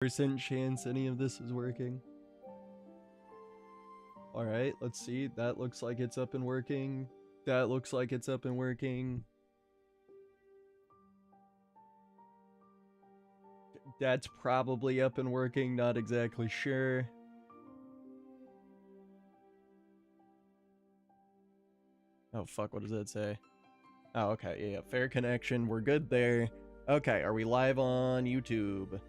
% chance any of this is working. Alright, let's see. That looks like it's up and working. That looks like it's up and working. That's probably up and working, not exactly sure. Oh fuck, what does that say? Oh, okay, yeah, fair connection, we're good there. Okay, are we live on YouTube?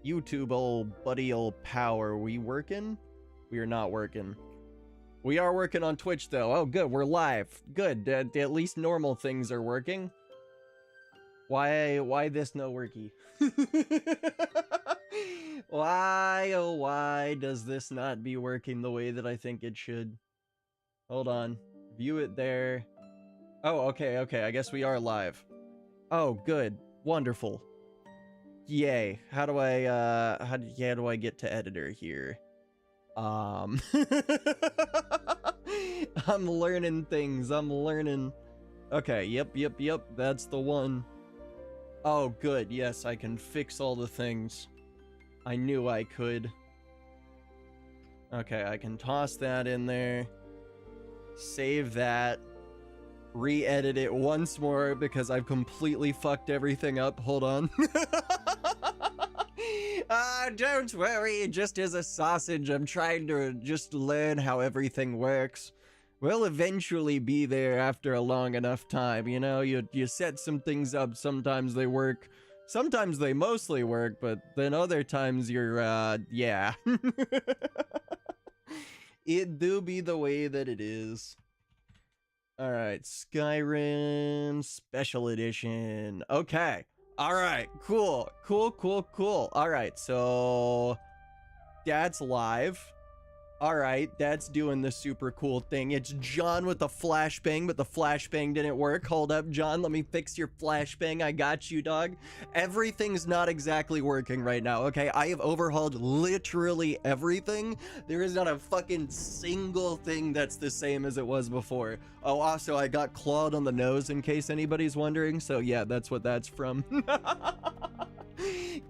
YouTube, old buddy, old power, are we working? We are not working. We are working on Twitch though. Oh good, we're live. Good, at least normal things are working. Why this no worky? Why, oh why does this not be working the way that I think it should? Hold on, view it there. Oh, okay, I guess we are live. Oh, good, wonderful. Yay, how do I get to editor here? I'm learning things, I'm learning. Okay, yep, that's the one. Oh, good, yes, I can fix all the things. I knew I could. Okay, I can toss that in there. Save that. Re-edit it once more because I've completely fucked everything up. Hold on. Don't worry, just as a sausage, I'm trying to just learn how everything works. We'll eventually be there after a long enough time, you know? You set some things up, sometimes they work, sometimes they mostly work, but then other times you're, yeah. It do be the way that it is. Alright, Skyrim Special Edition. Okay. Alright, cool. Alright, so that's live. Alright, that's doing the super cool thing. It's John with the flashbang, but the flashbang didn't work. Hold up, John, let me fix your flashbang. I got you, dog. Everything's not exactly working right now, okay? I have overhauled literally everything. There is not a fucking single thing that's the same as it was before. Oh, also, I got clawed on the nose in case anybody's wondering. So yeah, that's what that's from.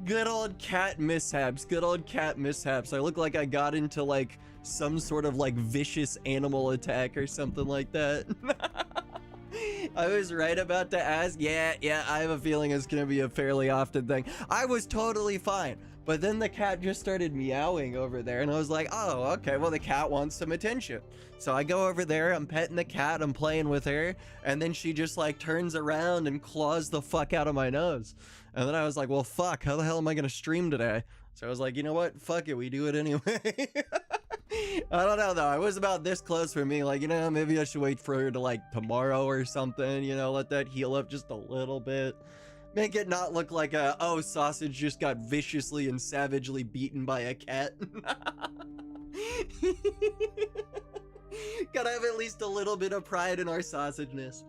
Good old cat mishaps. Good old cat mishaps. I look like I got into like some sort of like vicious animal attack or something like that. I was right about to ask. Yeah, I have a feeling it's gonna be a fairly often thing. I was totally fine, but then the cat just started meowing over there and I was like, oh, okay, well the cat wants some attention. So I go over there, I'm petting the cat, I'm playing with her, and then she just like turns around and claws the fuck out of my nose. And then I was like, well, fuck, how the hell am I gonna stream today? So I was like, you know what? Fuck it, we do it anyway. I don't know though, I was about this close for me, like, you know, maybe I should wait for her to like tomorrow or something, you know, let that heal up just a little bit. Make it not look like a, oh, sausage just got viciously and savagely beaten by a cat. Gotta have at least a little bit of pride in our sausageness.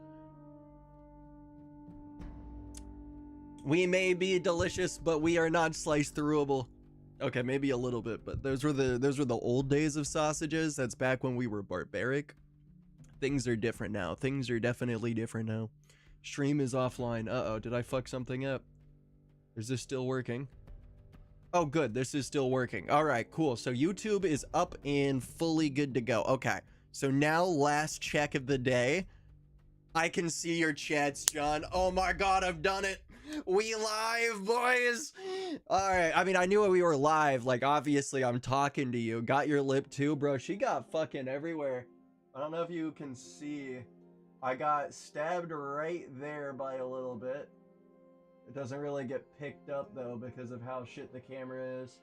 We may be delicious, but we are not slice throughable. Okay, maybe a little bit, but those were the old days of sausages. That's back when we were barbaric. Things are different now. Things are definitely different now. Stream is offline. Uh-oh, did I fuck something up? Is this still working? Oh, good, this is still working. All right, cool. So YouTube is up and fully good to go. Okay, so now last check of the day. I can see your chats, John. Oh my God, I've done it. We live, boys. All right, I mean, I knew we were live. Like, obviously, I'm talking to you. Got your lip too, bro. She got fucking everywhere. I don't know if you can see. I got stabbed right there by a little bit. It doesn't really get picked up, though, because of how shit the camera is.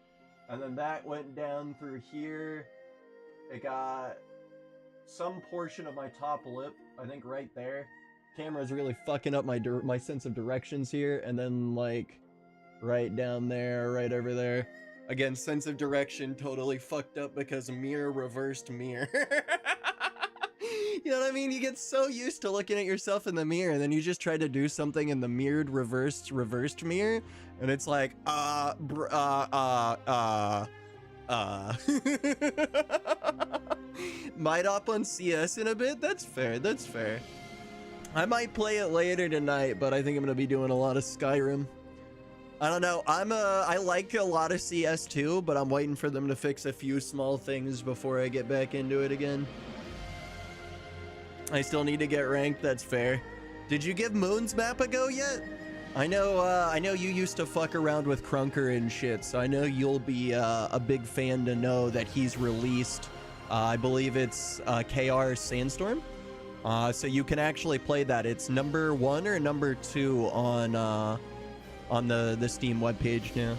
And then that went down through here. It got some portion of my top lip, I think right there. Camera's really fucking up my sense of directions here, and then like right down there, right over there. Again, sense of direction totally fucked up because mirror reversed mirror. You know what I mean? You get so used to looking at yourself in the mirror, and then you just try to do something in the mirrored reversed mirror, and it's like might up on CS in a bit. That's fair. That's fair. I might play it later tonight, but I think I'm gonna be doing a lot of Skyrim. I don't know. I like a lot of CS too, but I'm waiting for them to fix a few small things before I get back into it again. I still need to get ranked, that's fair. Did you give Moon's map a go yet? I know you used to fuck around with Crunker and shit, so I know you'll be a big fan to know that he's released, I believe it's KR Sandstorm. So you can actually play that. It's number 1 or number 2 on the Steam webpage now.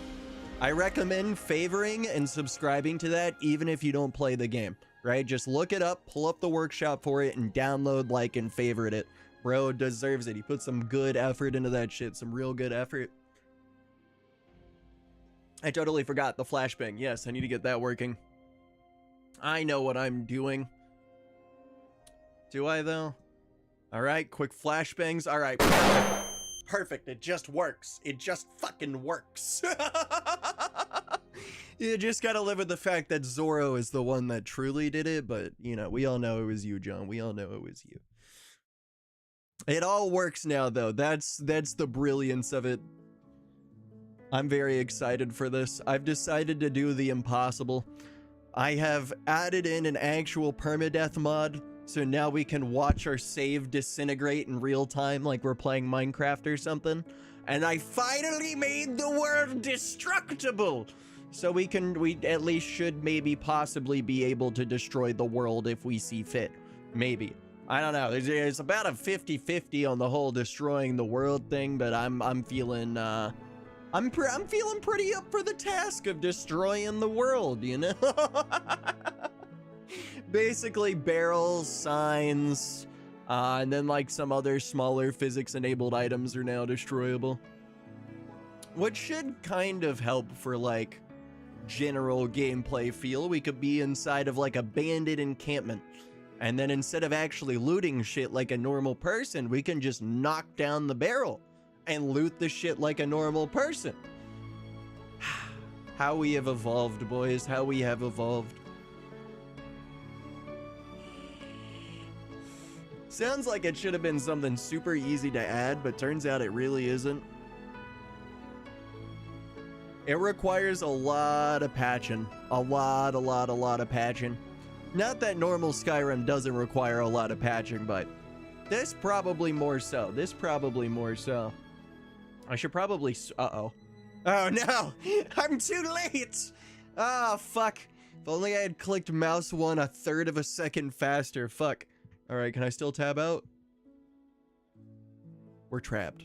I recommend favoring and subscribing to that even if you don't play the game, right? Just look it up, pull up the workshop for it, and download, like, and favorite it. Bro deserves it. He put some good effort into that shit, some real good effort. I totally forgot the flashbang. Yes, I need to get that working. I know what I'm doing. Do I, though? All right, quick flashbangs. All right. Perfect. It just works. It just fucking works. You just gotta live with the fact that Zoro is the one that truly did it, but, you know, we all know it was you, John. We all know it was you. It all works now, though. That's the brilliance of it. I'm very excited for this. I've decided to do the impossible. I have added in an actual permadeath mod, so now we can watch our save disintegrate in real time like we're playing Minecraft or something. And I finally made the world destructible! So we at least should maybe possibly be able to destroy the world if we see fit. Maybe. I don't know. There's about a 50-50 on the whole destroying the world thing, but I'm feeling I'm feeling pretty up for the task of destroying the world, you know? Basically barrels, signs, and then like some other smaller physics-enabled items are now destroyable. Which should kind of help for like general gameplay feel. We could be inside of like a bandit encampment, and then instead of actually looting shit like a normal person, we can just knock down the barrel and loot the shit like a normal person. How we have evolved, boys. How we have evolved. Sounds like it should have been something super easy to add, but turns out it really isn't. It requires a lot of patching. A lot of patching. Not that normal Skyrim doesn't require a lot of patching, but this probably more so. This probably more so. I should probably... Uh-oh. Oh, no! I'm too late! Ah, fuck. If only I had clicked mouse 1 1/3 of a second faster. Fuck. Alright, can I still tab out? We're trapped.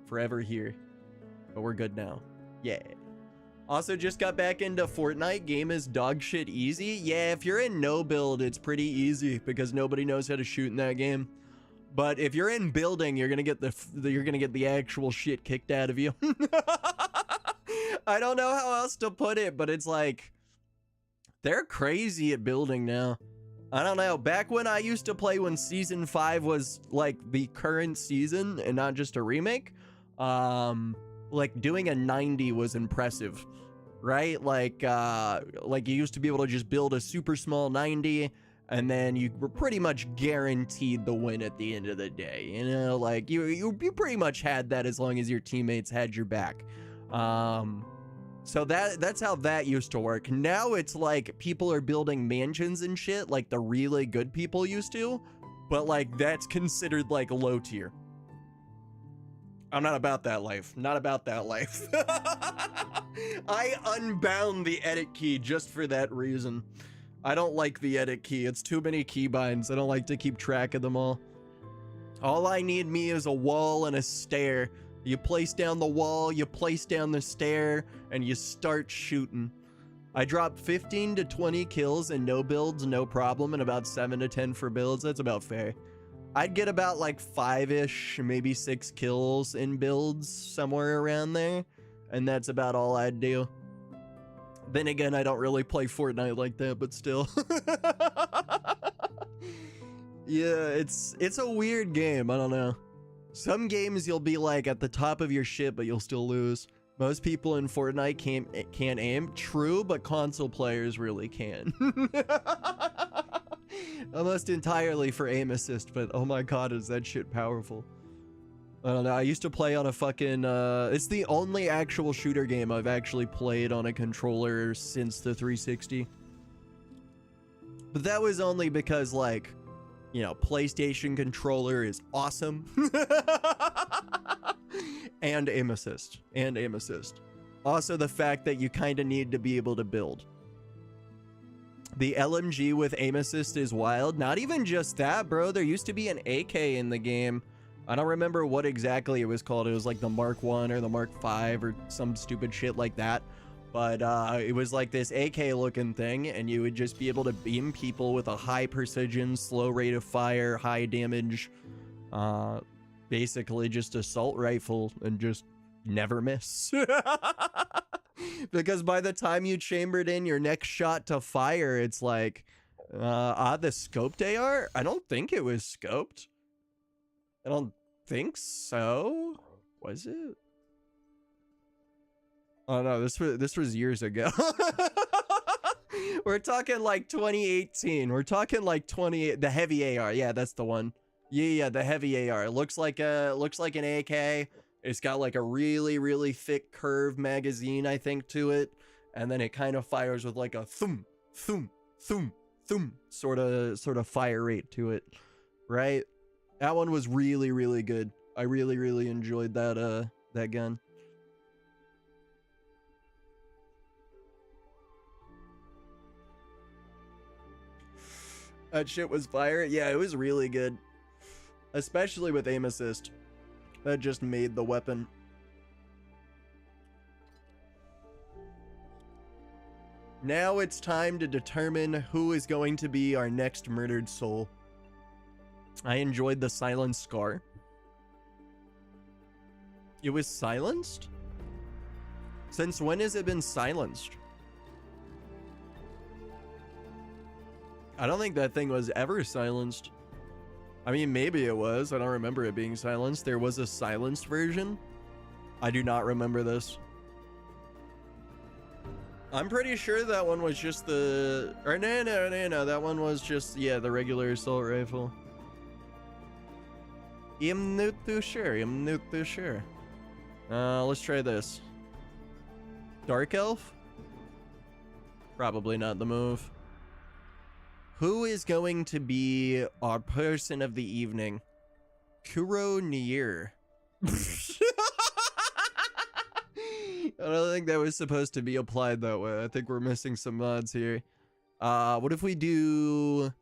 Forever here. But we're good now. Yeah. Also, just got back into Fortnite. Game is dog shit easy. Yeah, if you're in no build, it's pretty easy because nobody knows how to shoot in that game. But if you're in building, you're gonna get the actual shit kicked out of you. I don't know how else to put it, but it's like they're crazy at building now. I don't know. Back when I used to play when season 5 was like the current season and not just a remake, like doing a 90 was impressive, right? Like you used to be able to just build a super small 90 and then you were pretty much guaranteed the win at the end of the day, you know? Like you pretty much had that as long as your teammates had your back. So that's how that used to work. Now it's like people are building mansions and shit like the really good people used to, but like that's considered like low tier. I'm not about that life. Not about that life. I unbound the edit key just for that reason. I don't like the edit key. It's too many keybinds. I don't like to keep track of them all. All I need me is a wall and a stair. You place down the wall, you place down the stair, and you start shooting. I dropped 15 to 20 kills in no builds, no problem, and about 7 to 10 for builds. That's about fair. I'd get about like 5-ish, maybe 6 kills in builds, somewhere around there. And that's about all I'd do. Then again, I don't really play Fortnite like that, but still. Yeah, it's a weird game. I don't know. Some games you'll be like at the top of your shit, but you'll still lose. Most people in Fortnite can't aim. True, but console players really can. Almost entirely for aim assist, but oh my god, is that shit powerful. I don't know. I used to play on a fucking, it's the only actual shooter game I've actually played on a controller since the 360. But that was only because, like, you know, PlayStation controller is awesome. And aim assist. And aim assist. Also, the fact that you kind of need to be able to build. The LMG with aim assist is wild. Not even just that, bro. There used to be an AK in the game. I don't remember what exactly it was called. It was like the Mark 1 or the Mark 5 or some stupid shit like that. But it was like this AK looking thing, and you would just be able to beam people with a high precision, slow rate of fire, high damage, basically just assault rifle and just never miss. Because by the time you chambered in your next shot to fire, it's like, the scoped AR? I don't think it was scoped. I don't think so. Was it? Oh no, this was years ago. We're talking like 2018. We're talking like the heavy AR. Yeah, that's the one. Yeah, the heavy AR. It looks like an AK. It's got like a really, really thick curved magazine, I think, to it. And then it kind of fires with like a thum, thum, thum, thum sort of fire rate to it. Right? That one was really, really good. I really, really enjoyed that gun. That shit was fire. Yeah, it was really good. Especially with aim assist. That just made the weapon. Now it's time to determine who is going to be our next murdered soul. I enjoyed the silenced scar. It was silenced? Since when has it been silenced? I don't think that thing was ever silenced. I mean, maybe it was. I don't remember it being silenced. There was a silenced version. I do not remember this. I'm pretty sure that one was just the... Or no. That one was just, yeah, the regular assault rifle. I'm not too sure. Let's try this. Dark Elf? Probably not the move. Who is going to be our person of the evening? Kuro Nier. I don't think that was supposed to be applied that way. I think we're missing some mods here. What if we do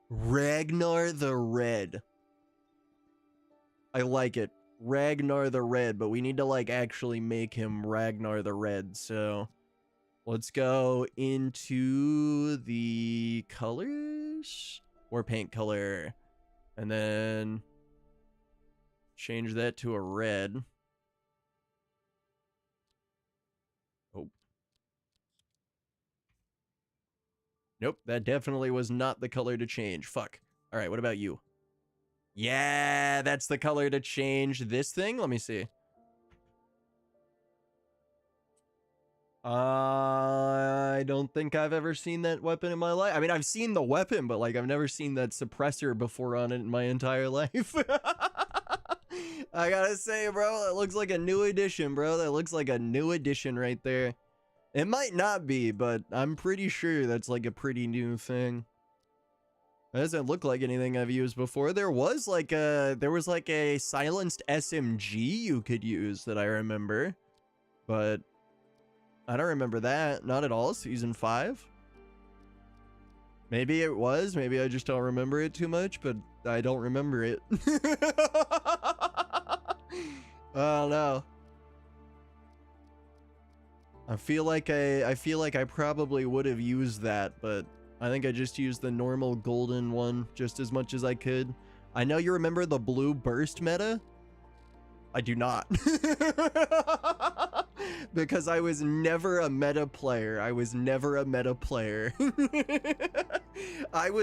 Ragnar the Red? I like it. Ragnar the Red, but we need to like actually make him Ragnar the Red, so let's go into the colors or paint color and then change that to a red. Oh. Nope, that definitely was not the color to change. Fuck. All right, what about you? Yeah, that's the color to change this thing. Let me see. I don't think I've ever seen that weapon in my life. I mean, I've seen the weapon, but like I've never seen that suppressor before on it in my entire life. I gotta say, bro, that looks like a new edition, bro. That looks like a new edition right there. It might not be, but I'm pretty sure that's like a pretty new thing. It doesn't look like anything I've used before. There was like a silenced SMG you could use that I remember, but I don't remember that. Not at all. Season 5. Maybe it was. Maybe I just don't remember it too much, but I don't remember it. Oh no. I feel like I probably would have used that, but I think I just used the normal golden one just as much as I could. I know you remember the blue burst meta. I do not. Because I was never a meta player. I was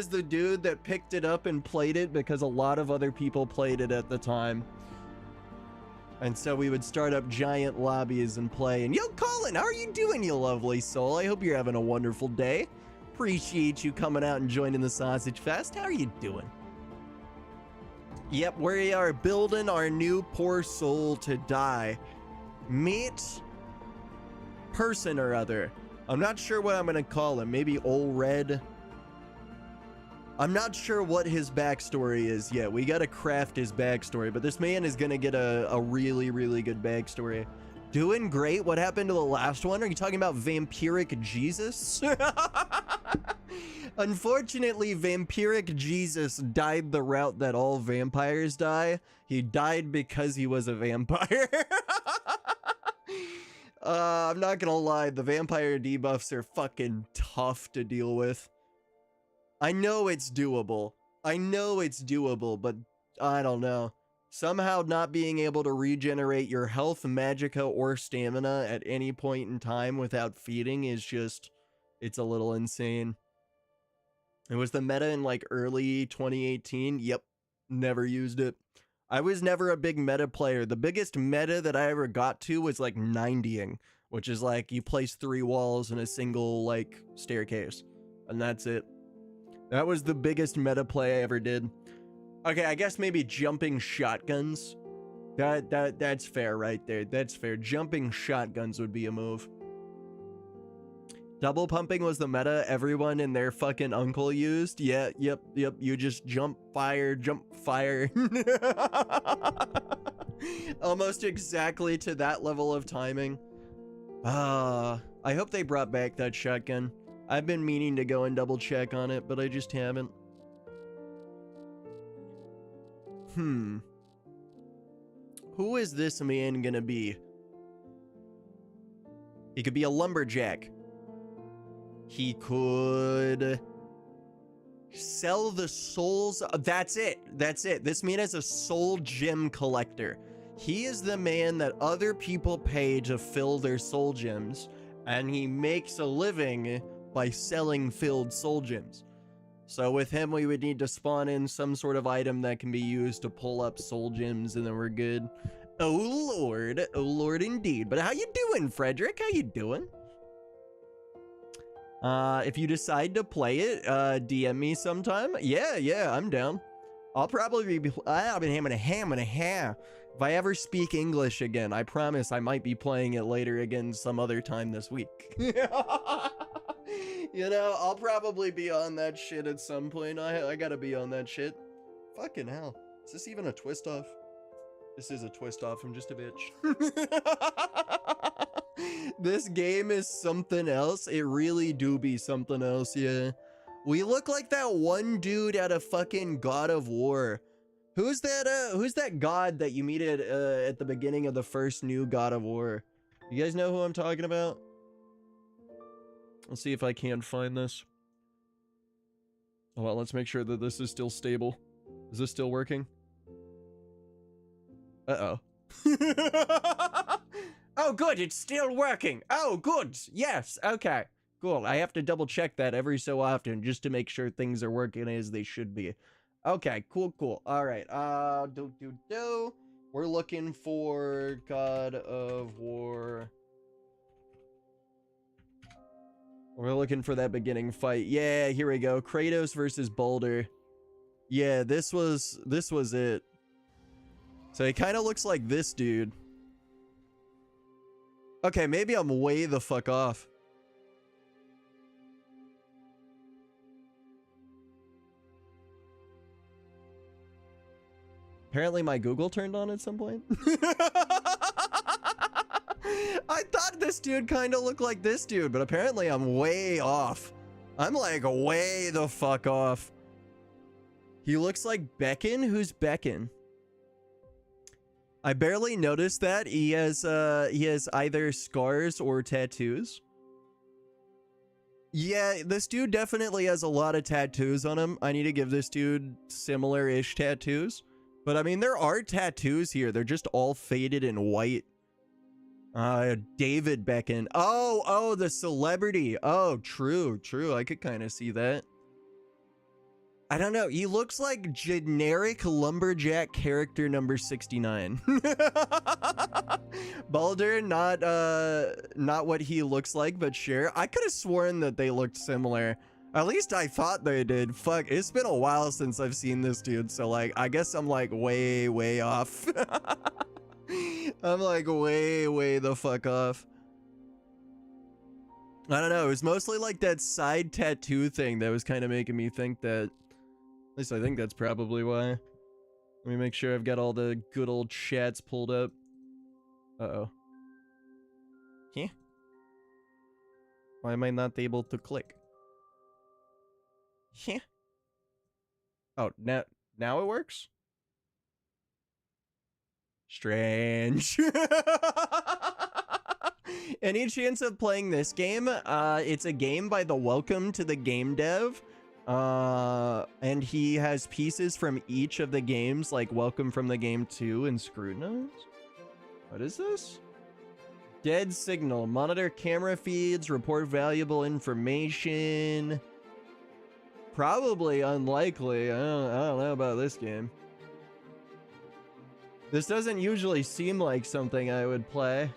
the dude that picked it up and played it because a lot of other people played it at the time. And so we would start up giant lobbies and play. And yo, Colin, how are you doing, you lovely soul? I hope you're having a wonderful day. Appreciate you coming out and joining the Sausage Fest. How are you doing? Yep, we are building our new poor soul to die. Meet person or other. I'm not sure what I'm gonna call him. Maybe Old Red. I'm not sure what his backstory is yet. We gotta craft his backstory, but this man is gonna get a really, really good backstory. Doing great. What happened to the last one? Are you talking about Vampiric Jesus? Unfortunately, Vampiric Jesus died the route that all vampires die. He died because he was a vampire. I'm not gonna lie, the vampire debuffs are fucking tough to deal with. I know it's doable. I know it's doable, but I don't know. Somehow not being able to regenerate your health, magicka, or stamina at any point in time without feeding is just, it's a little insane. It was the meta in like early 2018. Yep, never used it. I was never a big meta player. The biggest meta that I ever got to was like 90ing, which is like you place 3 walls in a single like staircase, and that's it. That was the biggest meta play I ever did. Okay, I guess maybe jumping shotguns. That's fair right there. That's fair. Jumping shotguns would be a move. Double pumping was the meta everyone and their fucking uncle used. Yeah, yep. You just jump, fire. Almost exactly to that level of timing. I hope they brought back that shotgun. I've been meaning to go and double check on it, but I just haven't. Who is this man gonna be? He could be a lumberjack. He could sell the souls. That's it. This man is a soul gem collector. He is the man that other people pay to fill their soul gems, and he makes a living by selling filled soul gems. So with him, we would need to spawn in some sort of item that can be used to pull up soul gems, and then we're good. Oh lord indeed. But how you doing, Frederick? How you doing? If you decide to play it, DM me sometime. Yeah, I'm down. I'll probably be I've been having a ham and a half. If I ever speak English again, I promise I might be playing it later again some other time this week. You know, I'll probably be on that shit at some point. I gotta be on that shit. Fucking hell. Is this even a twist off? This is a twist off. I'm just a bitch. This game is something else. It really do be something else, yeah. We look like that one dude at a fucking God of War. Who's that god that you meet at the beginning of the first new God of War? You guys know who I'm talking about? Let's see if I can find this. Well, let's make sure that this is still stable. Is this still working? Uh-oh. Oh, good, it's still working. Oh, good. Yes, okay. Cool. I have to double check that every so often just to make sure things are working as they should be. Okay, cool. All right. We're looking for God of War. We're looking for that beginning fight. Yeah, here we go. Kratos versus Baldur. Yeah, this was it. So he kind of looks like this dude. Okay, maybe I'm way the fuck off. Apparently my Google turned on at some point. I thought this dude kind of looked like this dude, but apparently I'm way off. I'm like way the fuck off. He looks like Beckon? Who's Beckon? I barely noticed that. He has either scars or tattoos. Yeah, this dude definitely has a lot of tattoos on him. I need to give this dude similar-ish tattoos. But I mean, there are tattoos here. They're just all faded in white. David Beckham. Oh, the celebrity. Oh, true. I could kind of see that. I don't know. He looks like generic lumberjack character number 69. Baldur, not what he looks like, but sure. I could have sworn that they looked similar. At least I thought they did. Fuck, it's been a while since I've seen this dude, so like, I guess I'm like way off. I'm like way the fuck off. I don't know, it was mostly like that side tattoo thing that was kind of making me think that, at least I think that's probably why. Let me make sure I've got all the good old chats pulled up. Uh-oh. Huh? Why am I not able to click? Huh? Oh, now it works? Strange. Any chance of playing this game? It's a game by the Welcome to the Game Dev. And he has pieces from each of the games, like Welcome from the Game 2 and Scrutinize. What is this? Dead signal. Monitor camera feeds, report valuable information. Probably unlikely. I don't know about this game. This doesn't usually seem like something I would play.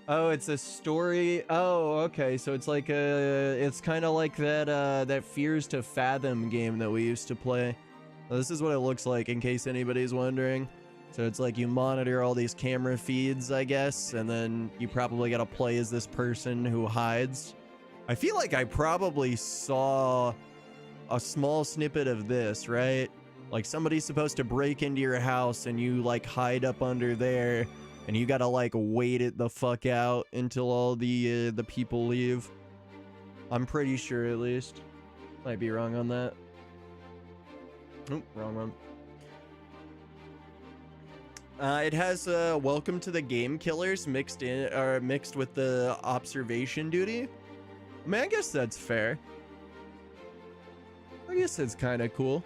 Oh, it's a story. Oh, okay. So it's like it's kind of like that Fears to Fathom game that we used to play. Well, this is what it looks like in case anybody's wondering. So it's like you monitor all these camera feeds, I guess, and then you probably got to play as this person who hides. I feel like I probably saw a small snippet of this, right? Like somebody's supposed to break into your house and you like hide up under there. And you gotta like wait it the fuck out until all the people leave. I'm pretty sure, at least. Might be wrong on that. Oop, wrong one. It has Welcome to the Game Killers mixed with the observation duty. I mean, I guess that's fair. I guess that's kind of cool.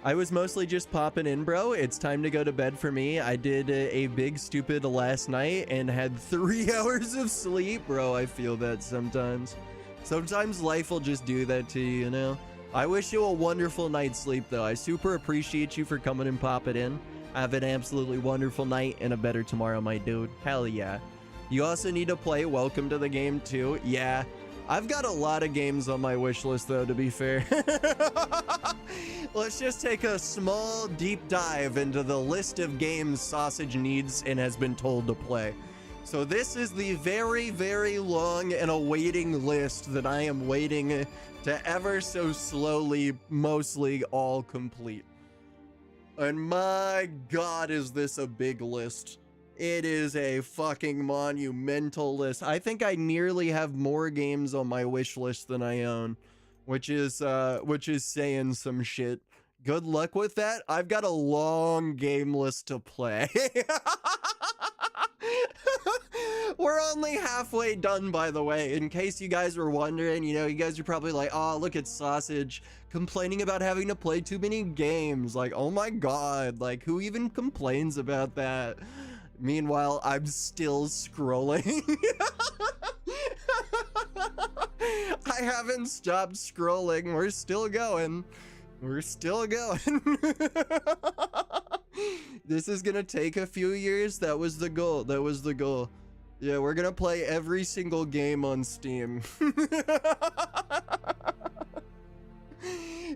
I was mostly just popping in, bro. It's time to go to bed for me. I did a big stupid last night and had 3 hours of sleep. Bro, I feel that sometimes. Sometimes life will just do that to you, you know? I wish you a wonderful night's sleep, though. I super appreciate you for coming and popping in. Have an absolutely wonderful night and a better tomorrow, my dude. Hell yeah. You also need to play Welcome to the Game, too. Yeah. I've got a lot of games on my wish list, though, to be fair. Let's just take a small, deep dive into the list of games Sausage needs and has been told to play. So this is the very long and awaiting list that I am waiting to ever so slowly, mostly all complete. And my God, is this a big list. It is a fucking monumental list. I think I nearly have more games on my wish list than I own, which is saying some shit. Good luck with that. I've got a long game list to play. We're only halfway done, by the way, in case you guys were wondering. You know, you guys are probably like, oh, look at Sausage complaining about having to play too many games. Like, oh my God, like who even complains about that? Meanwhile, I'm still scrolling. I haven't stopped scrolling. We're still going. We're still going. This is gonna take a few years. That was the goal. That was the goal. Yeah, we're gonna play every single game on Steam.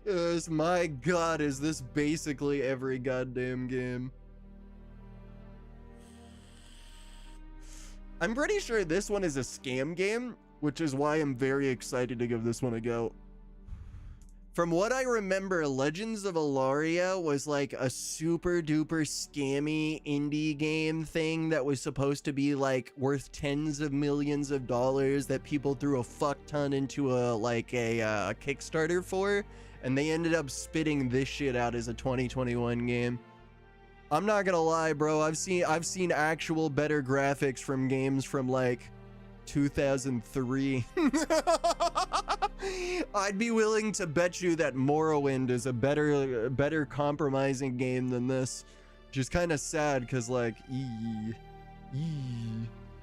Yes, my God, is this basically every goddamn game? I'm pretty sure this one is a scam game, which is why I'm very excited to give this one a go. From what I remember, Legends of Ilaria was like a super duper scammy indie game thing that was supposed to be like worth tens of millions of dollars that people threw a fuck ton into a Kickstarter for, and they ended up spitting this shit out as a 2021 game. I'm not gonna lie, bro. I've seen actual better graphics from games from like 2003. I'd be willing to bet you that Morrowind is a better compromising game than this. Which is kind of sad, because like,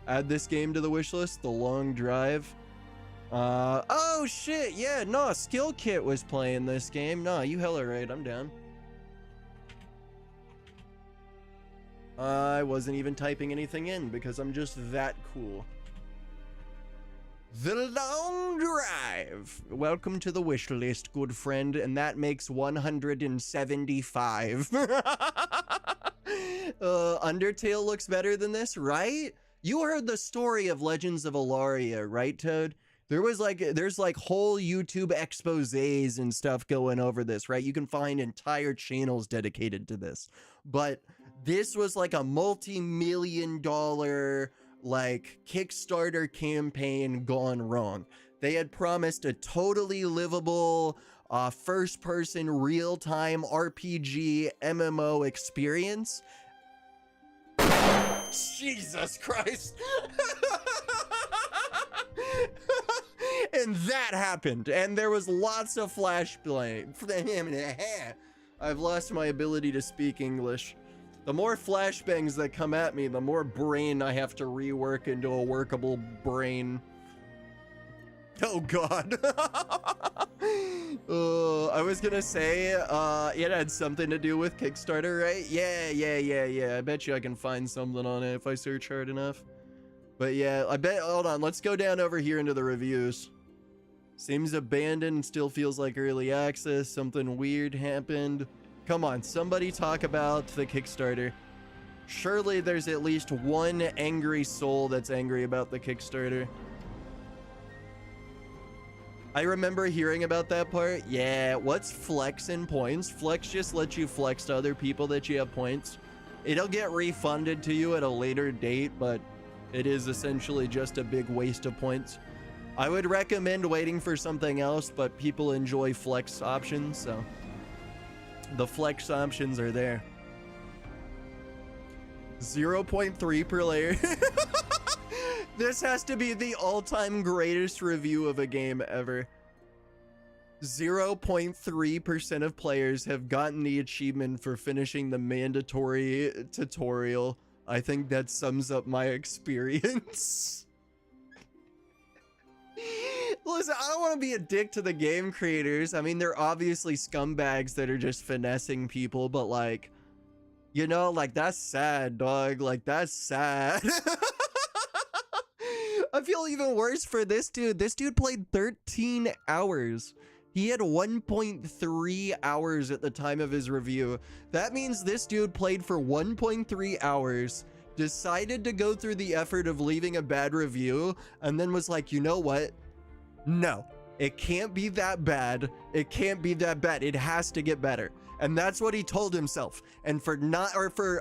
add this game to the wish list, The Long Drive. Oh shit, yeah, no, Skill Kit was playing this game. No, you hella right, I'm down. I wasn't even typing anything in because I'm just that cool. The Long Drive. Welcome to the wish list, good friend, and that makes 175. Undertale looks better than this, right? You heard the story of Legends of Alaria, right, Toad? There's like whole YouTube exposés and stuff going over this, right? You can find entire channels dedicated to this. But this was like a multi-million-dollar like Kickstarter campaign gone wrong. They had promised a totally livable first-person real-time RPG MMO experience. Jesus Christ. And that happened, and there was lots of flashbang. I've lost my ability to speak English. The more flashbangs that come at me, the more brain I have to rework into a workable brain. Oh God. I was gonna say, it had something to do with Kickstarter, right? Yeah. I bet you I can find something on it if I search hard enough. But yeah, I bet, hold on, let's go down over here into the reviews. Seems abandoned, still feels like early access, something weird happened. Come on, somebody talk about the Kickstarter. Surely there's at least one angry soul that's angry about the Kickstarter. I remember hearing about that part. Yeah, what's flex in points? Flex just lets you flex to other people that you have points. It'll get refunded to you at a later date, but it is essentially just a big waste of points. I would recommend waiting for something else, but people enjoy flex options, so the flex options are there. 0.3 per layer. This has to be the all-time greatest review of a game ever. 0.3% of players have gotten the achievement for finishing the mandatory tutorial. I think that sums up my experience. Listen, I don't want to be a dick to the game creators. I mean, they're obviously scumbags that are just finessing people, but like, you know, like, that's sad, dog. Like, that's sad. I feel even worse for this dude. This dude played 13 hours. He had 1.3 hours at the time of his review. That means this dude played for 1.3 hours, decided to go through the effort of leaving a bad review, and then was like, you know what? No, it can't be that bad. It can't be that bad. It has to get better. And that's what he told himself. And for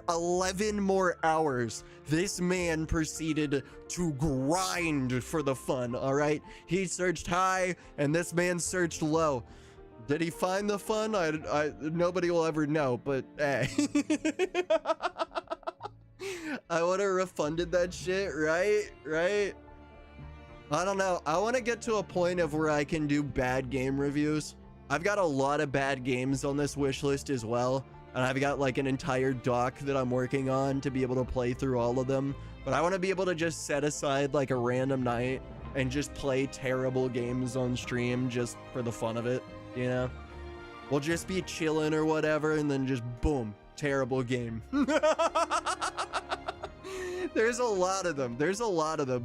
11 more hours, this man proceeded to grind for the fun, all right? He searched high, and this man searched low. Did he find the fun? Nobody will ever know, but hey. I would have refunded that shit, right? I don't know. I want to get to a point of where I can do bad game reviews. I've got a lot of bad games on this wish list as well, and I've got like an entire doc that I'm working on to be able to play through all of them. But I want to be able to just set aside like a random night and just play terrible games on stream just for the fun of it, you know? We'll just be chilling or whatever, and then just boom, terrible game. There's a lot of them.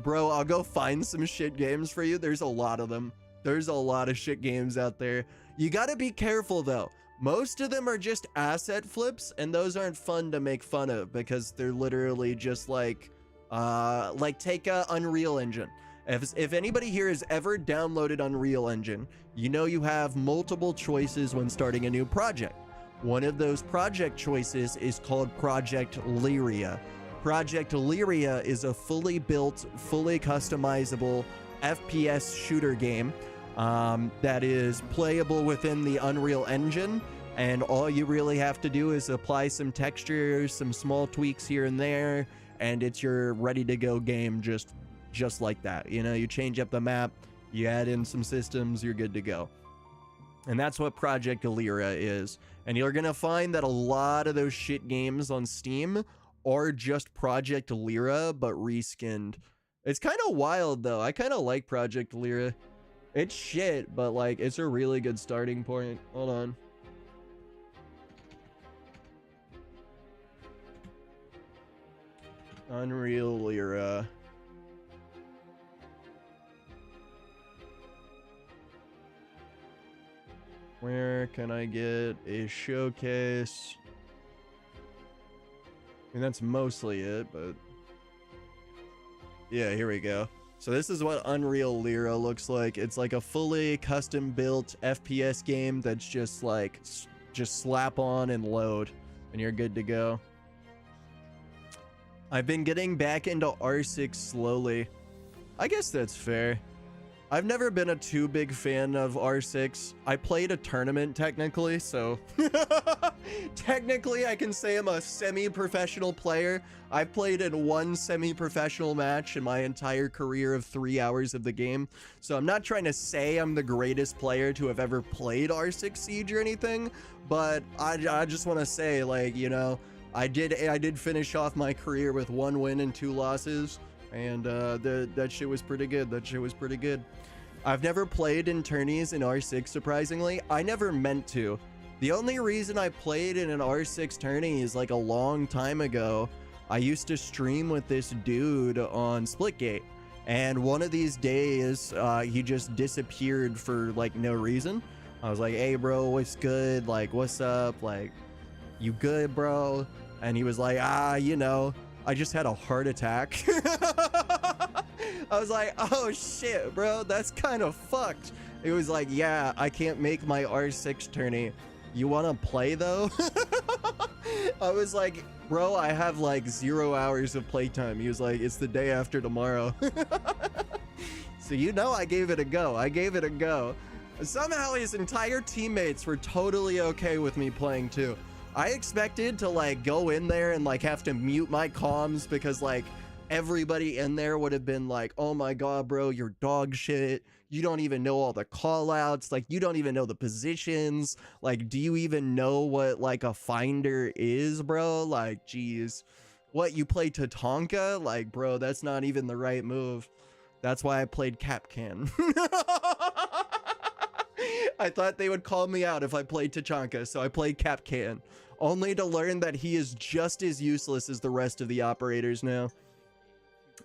Bro, I'll go find some shit games for you. There's a lot of them. There's a lot of shit games out there. You gotta be careful though. Most of them are just asset flips, and those aren't fun to make fun of because they're literally just like take Unreal Engine. If anybody here has ever downloaded Unreal Engine, you know you have multiple choices when starting a new project. One of those project choices is called Project Lyria. Project Lyria is a fully built, fully customizable FPS shooter game that is playable within the Unreal Engine, and all you really have to do is apply some textures, some small tweaks here and there, and it's your ready-to-go game just like that. You know, you change up the map, you add in some systems, you're good to go. And that's what Project Lyria is. And you're gonna find that a lot of those shit games on Steam are just Project Lyria, but reskinned. It's kind of wild, though. I kind of like Project Lyria. It's shit, but, like, it's a really good starting point. Hold on. Unreal Lyria. Where can I get a showcase? I mean, that's mostly it, but yeah, here we go. So this is what Unreal Lyra looks like. It's like a fully custom built FPS game that's just like, just slap on and load and you're good to go. I've been getting back into R6 slowly. I guess that's fair. I've never been a too big fan of R6. I played a tournament technically, so technically I can say I'm a semi-professional player. I've played in one semi-professional match in my entire career of 3 hours of the game. So I'm not trying to say I'm the greatest player to have ever played R6 Siege or anything, but I just want to say, like, you know, I did finish off my career with 1 win and 2 losses. And that shit was pretty good. That shit was pretty good. I've never played in tourneys in R6, surprisingly. I never meant to. The only reason I played in an R6 tourney is like a long time ago. I used to stream with this dude on Splitgate. And one of these days, he just disappeared for like no reason. I was like, hey bro, what's good? Like, what's up? Like, you good, bro? And he was like, you know, I just had a heart attack. I was like, oh shit, bro, that's kind of fucked. It was like, yeah, I can't make my R6 tourney. You want to play though? I was like, bro, I have like 0 hours of playtime. He was like, it's the day after tomorrow. So, you know, I gave it a go. I gave it a go. Somehow his entire teammates were totally okay with me playing too. I expected to like go in there and like have to mute my comms because like everybody in there would have been like, oh my god, bro, you're dog shit. You don't even know all the call outs. Like, you don't even know the positions. Like, do you even know what like a finder is, bro? Like, geez, what, you play Tatanka? Like, bro, that's not even the right move. That's why I played Capcan. I thought they would call me out if I played Tachanka, so I played Capcan, only to learn that he is just as useless as the rest of the operators now.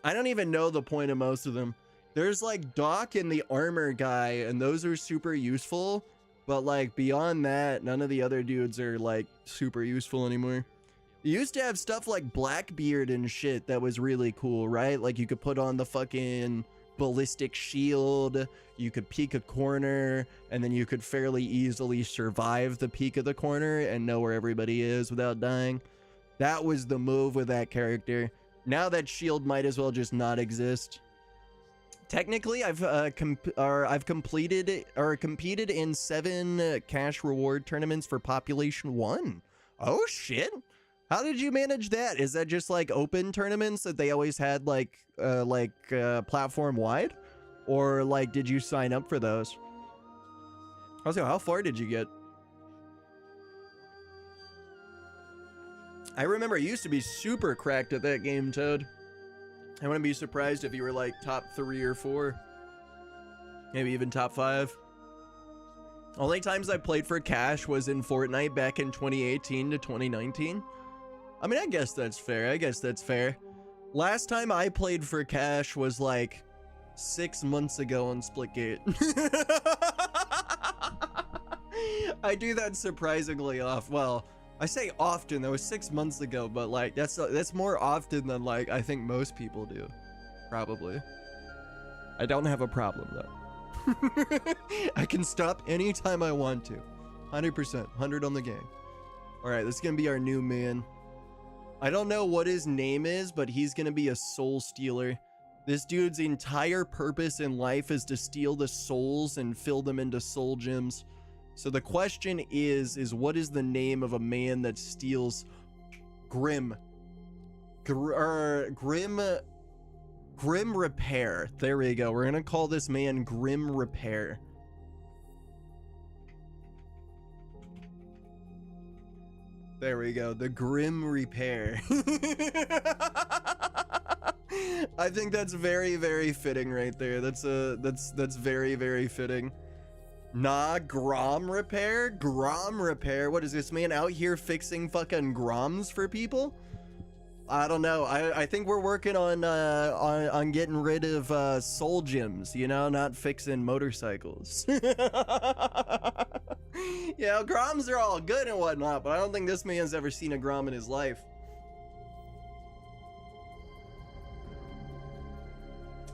I don't even know the point of most of them. There's like Doc and the armor guy, and those are super useful, but like beyond that, none of the other dudes are like super useful anymore. You used to have stuff like Blackbeard and shit that was really cool, right? Like you could put on the fucking ballistic shield, you could peek a corner, and then you could fairly easily survive the peek of the corner and know where everybody is without dying. That was the move with that character. Now that shield might as well just not exist. Technically, I've competed in 7 cash reward tournaments for Population 1. Oh shit. How did you manage that? Is that just like open tournaments that they always had like platform wide? Or like did you sign up for those? Also, how far did you get? I remember I used to be super cracked at that game, Toad. I wouldn't be surprised if you were like top 3 or 4. Maybe even top 5. Only times I played for cash was in Fortnite back in 2018 to 2019. I mean, I guess that's fair. I guess that's fair. Last time I played for cash was like 6 months ago on Splitgate. I do that surprisingly off. Well, I say often. That was 6 months ago, but like that's more often than like I think most people do. Probably. I don't have a problem though. I can stop anytime I want to. 100%. 100 on the game. All right, this is gonna be our new man. I don't know what his name is, but he's gonna be a soul stealer. This dude's entire purpose in life is to steal the souls and fill them into soul gems. So the question is what is the name of a man that steals Grim Repair? There we go. We're gonna call this man Grim Repair. There we go. The Grim Repair. I think that's very, very fitting right there. That's very, very fitting. Nah, Grom Repair? Grom Repair? What is this man out here fixing fucking Groms for people? I don't know. I think we're working on getting rid of soul gems, you know, not fixing motorcycles. Yeah, Groms are all good and whatnot, but I don't think this man's ever seen a Grom in his life.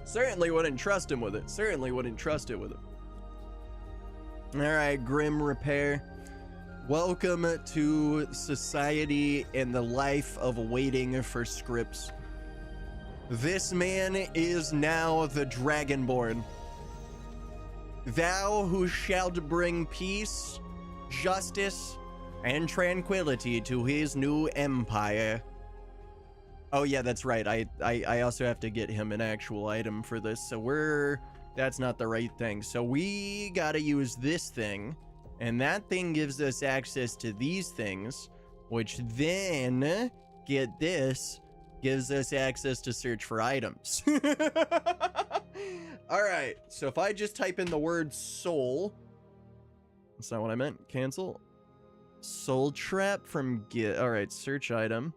Certainly wouldn't trust him with it. Certainly wouldn't trust it with him. Alright, Grim Repair. Welcome to society and the life of waiting for scripts. This man is now the Dragonborn. Thou who shalt bring peace, justice, and tranquility to his new empire. Oh yeah, that's right. I also have to get him an actual item for this. So that's not the right thing. So we gotta use this thing, and that thing gives us access to these things, which then, get this, gives us access to search for items. All right, so if I just type in the word soul, that's not what I meant, cancel. Soul trap from Git. All right, search item.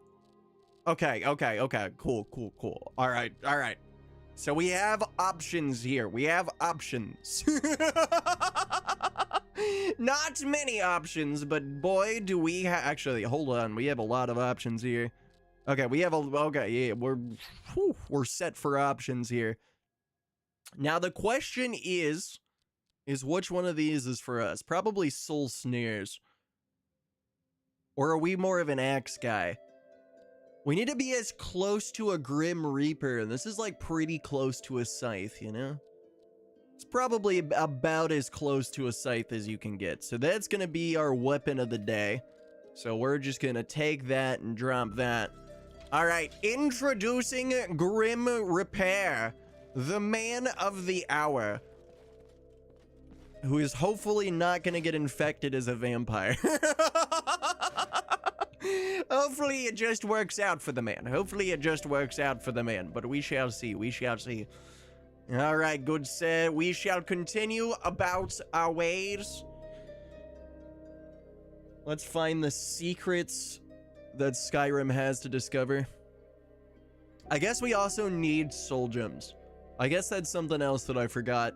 Okay, cool. All right. So we have options here. We have options. Not many options, but boy, do we actually, hold on. We have a lot of options here. Okay, yeah, we're set for options here. Now the question is which one of these is for us? Probably soul snares. Or are we more of an axe guy? We need to be as close to a Grim Reaper, and this is like pretty close to a scythe, you know? It's probably about as close to a scythe as you can get. So that's gonna be our weapon of the day. So we're just gonna take that and drop that. All right, introducing Grim Repair, the man of the hour, who is hopefully not gonna get infected as a vampire. Hopefully it just works out for the man. But we shall see. All right, good sir. We shall continue about our ways. Let's find the secrets that Skyrim has to discover. I guess we also need soul gems. I guess that's something else that I forgot.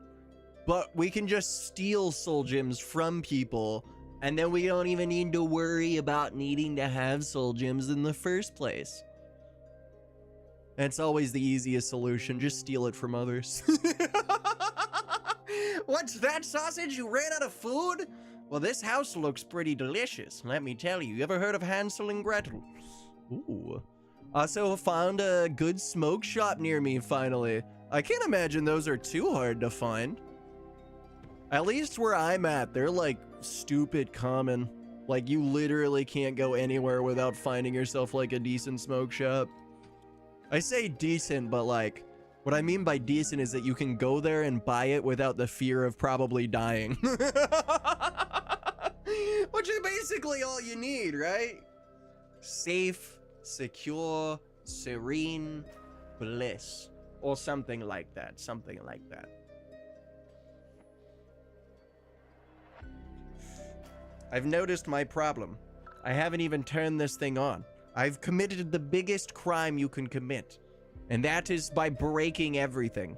But we can just steal soul gems from people, and then we don't even need to worry about needing to have soul gems in the first place. That's always the easiest solution. Just steal it from others. What's that, sausage? You ran out of food? Well, this house looks pretty delicious, let me tell you. You ever heard of Hansel and Gretel? Ooh. Also found a good smoke shop near me, finally. I can't imagine those are too hard to find. At least where I'm at, they're like stupid common. Like you literally can't go anywhere without finding yourself like a decent smoke shop. I say decent, but like, what I mean by decent is that you can go there and buy it without the fear of probably dying. Which is basically all you need, right? Safe, secure, serene, bliss. Or something like that, I've noticed my problem. I haven't even turned this thing on. I've committed the biggest crime you can commit, and that is by breaking everything.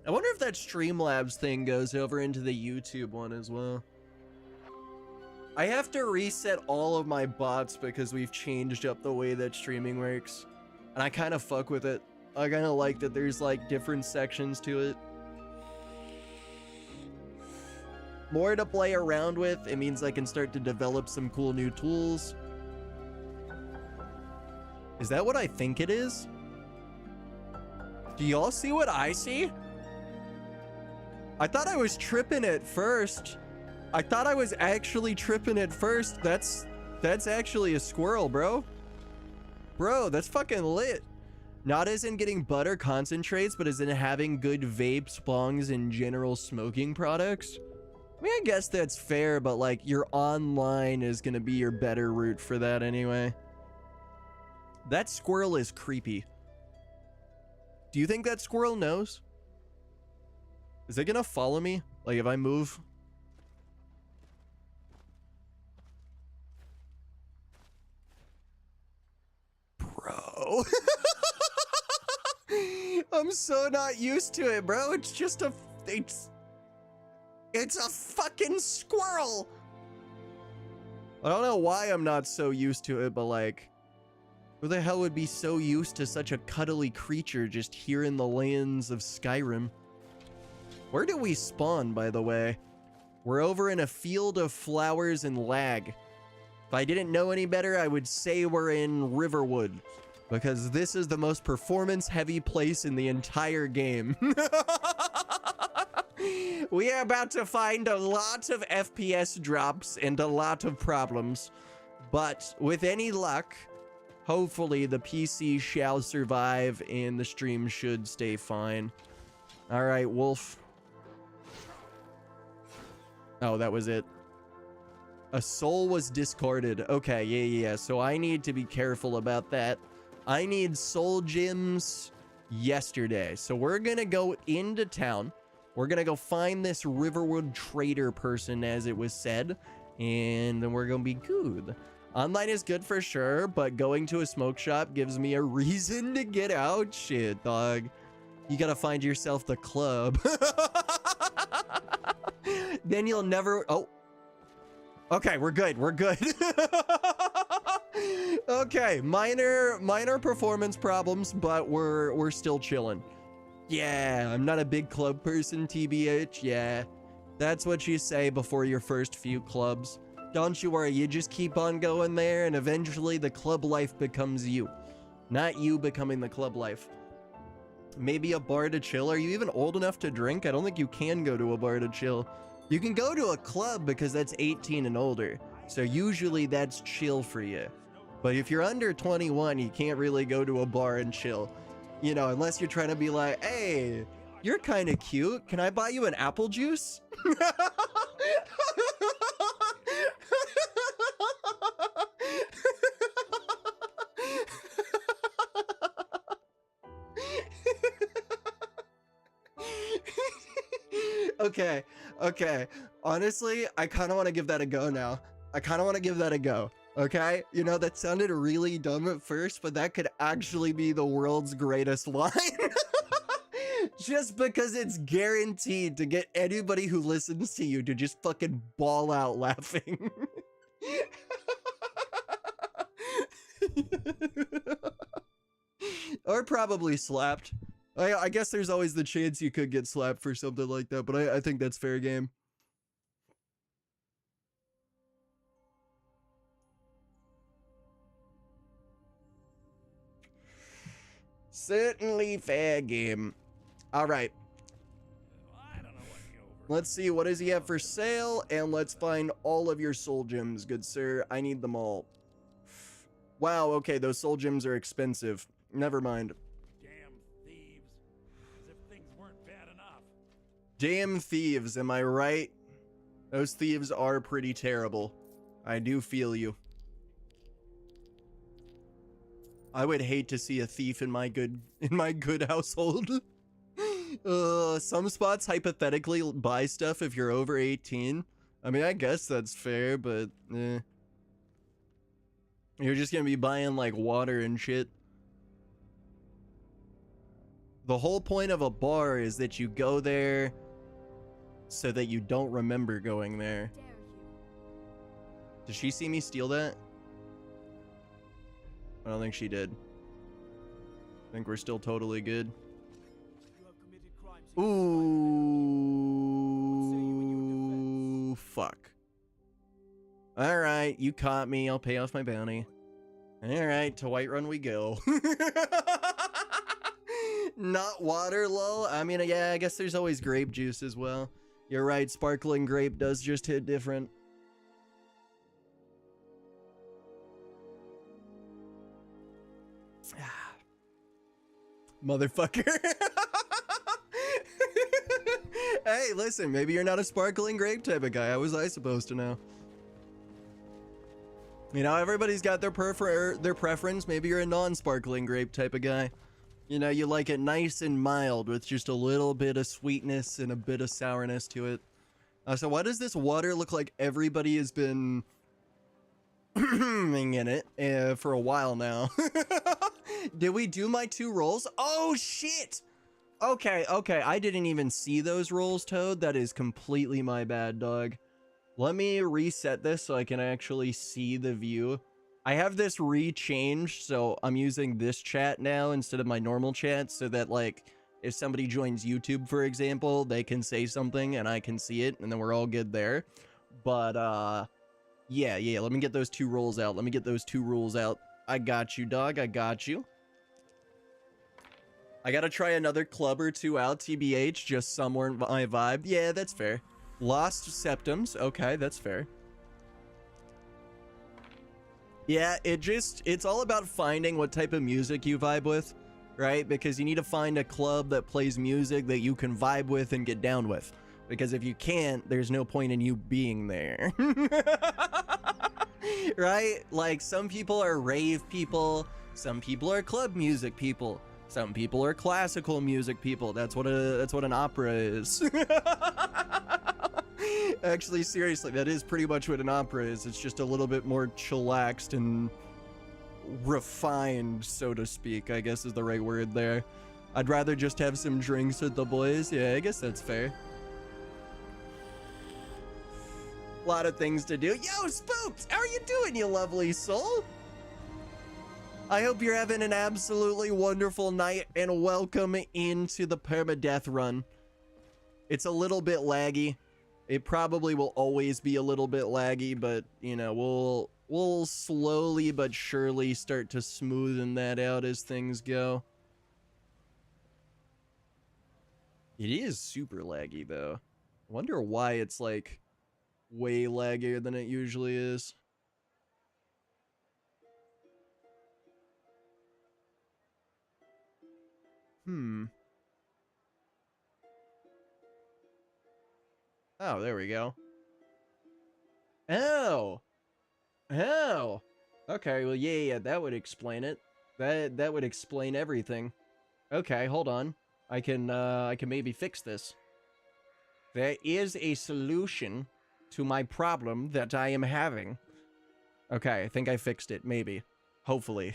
I wonder if that Streamlabs thing goes over into the YouTube one as well. I have to reset all of my bots because we've changed up the way that streaming works, and I kind of fuck with it. I kind of like that there's like different sections to it. More to play around with. It means I can start to develop some cool new tools. Is that what I think it is? Do y'all see what I see? I thought I was tripping at first. I thought I was actually tripping at first. That's actually a squirrel, bro. Bro, that's fucking lit. Not as in getting butter concentrates, but as in having good vapes, bongs, and general smoking products. I mean, I guess that's fair, but like your online is gonna be your better route for that anyway. That squirrel is creepy. Do you think that squirrel knows? Is it gonna follow me? Like if I move? Bro. I'm so not used to it, bro. It's just a... It's a fucking squirrel! I don't know why I'm not so used to it, but like, who the hell would be so used to such a cuddly creature just here in the lands of Skyrim? Where do we spawn, by the way? We're over in a field of flowers and lag. If I didn't know any better, I would say we're in Riverwood, because this is the most performance-heavy place in the entire game. We are about to find a lot of FPS drops and a lot of problems, but with any luck, hopefully the PC shall survive and the stream should stay fine. All right, Wolf. Oh, that was it. A soul was discarded. Okay, yeah. So I need to be careful about that. I need soul gems yesterday. So we're gonna go into town. We're gonna go find this Riverwood trader person, as it was said, and then we're gonna be good. Online is good for sure, but going to a smoke shop gives me a reason to get out. Shit, dog. You gotta find yourself the club. Then you'll never... Oh. Okay, we're good. We're good. Okay, minor performance problems, but we're still chilling. Yeah, I'm not a big club person, TBH. Yeah, that's what you say before your first few clubs. Don't you worry, you just keep on going there, and eventually the club life becomes you. Not you becoming the club life. Maybe a bar to chill. Are you even old enough to drink? I don't think you can go to a bar to chill. You can go to a club because that's 18 and older. So usually that's chill for you. But if you're under 21, you can't really go to a bar and chill. You know, unless you're trying to be like, hey, you're kind of cute. Can I buy you an apple juice? Okay. Honestly, I kind of want to give that a go now. Okay? You know, that sounded really dumb at first, but that could actually be the world's greatest line. Just because it's guaranteed to get anybody who listens to you to just fucking bawl out laughing. Or probably slapped. I guess there's always the chance you could get slapped for something like that, but I think that's fair game. Certainly fair game. All right. Let's see, what does he have for sale? And let's find all of your soul gems, good sir. I need them all. Wow, okay, those soul gems are expensive. Never mind. Damn thieves. As if things weren't bad enough. Damn thieves, am I right? Those thieves are pretty terrible. I do feel you. I would hate to see a thief in my good household. Some spots hypothetically buy stuff if you're over 18. I mean, I guess that's fair, but eh. You're just gonna be buying like water and shit. The whole point of a bar is that you go there so that you don't remember going there. Did she see me steal that? I don't think she did. I think we're still totally good. Ooh, fuck. Alright, you caught me. I'll pay off my bounty. Alright, to Whiterun we go. Not water, lol. I mean, yeah, I guess there's always grape juice as well. You're right, sparkling grape does just hit different. Motherfucker. Hey, listen, maybe you're not a sparkling grape type of guy. How was I supposed to know? You know, everybody's got their preference. Maybe you're a non-sparkling grape type of guy. You know, you like it nice and mild with just a little bit of sweetness and a bit of sourness to it. So why does this water look like everybody has been in it for a while now? Did we do my 2 rolls? Oh shit! Okay, okay, I didn't even see those rolls, Toad. That is completely my bad, dog. Let me reset this so I can actually see the view. I have this re-changed, so I'm using this chat now instead of my normal chat so that, like, if somebody joins YouTube, for example, they can say something and I can see it, and then we're all good there. But, yeah, let me get those 2 rolls out. Let me get those 2 rules out. I got you, dog. I got you. I gotta try another club or 2 out, TBH, just somewhere in my vibe. Yeah, that's fair. Lost Septums. Okay, that's fair. Yeah, it's all about finding what type of music you vibe with, right? Because you need to find a club that plays music that you can vibe with and get down with. Because if you can't, there's no point in you being there. Right? Like, some people are rave people, some people are club music people, some people are classical music people. That's what an opera is. Actually, seriously, that is pretty much what an opera is. It's just a little bit more chillaxed and refined, so to speak, I guess is the right word there. I'd rather just have some drinks with the boys. Yeah, I guess that's fair. A lot of things to do. Yo, Spooks! How are you doing, you lovely soul? I hope you're having an absolutely wonderful night, and welcome into the permadeath run. It's a little bit laggy. It probably will always be a little bit laggy, but, you know, we'll slowly but surely start to smoothen that out as things go. It is super laggy, though. I wonder why it's, like, way laggier than it usually is. Oh, there we go. Oh. Oh. Okay, well, yeah, that would explain it. That would explain everything. Okay, hold on. I can maybe fix this. There is a solution to my problem that I am having. Okay, I think I fixed it, maybe. Hopefully.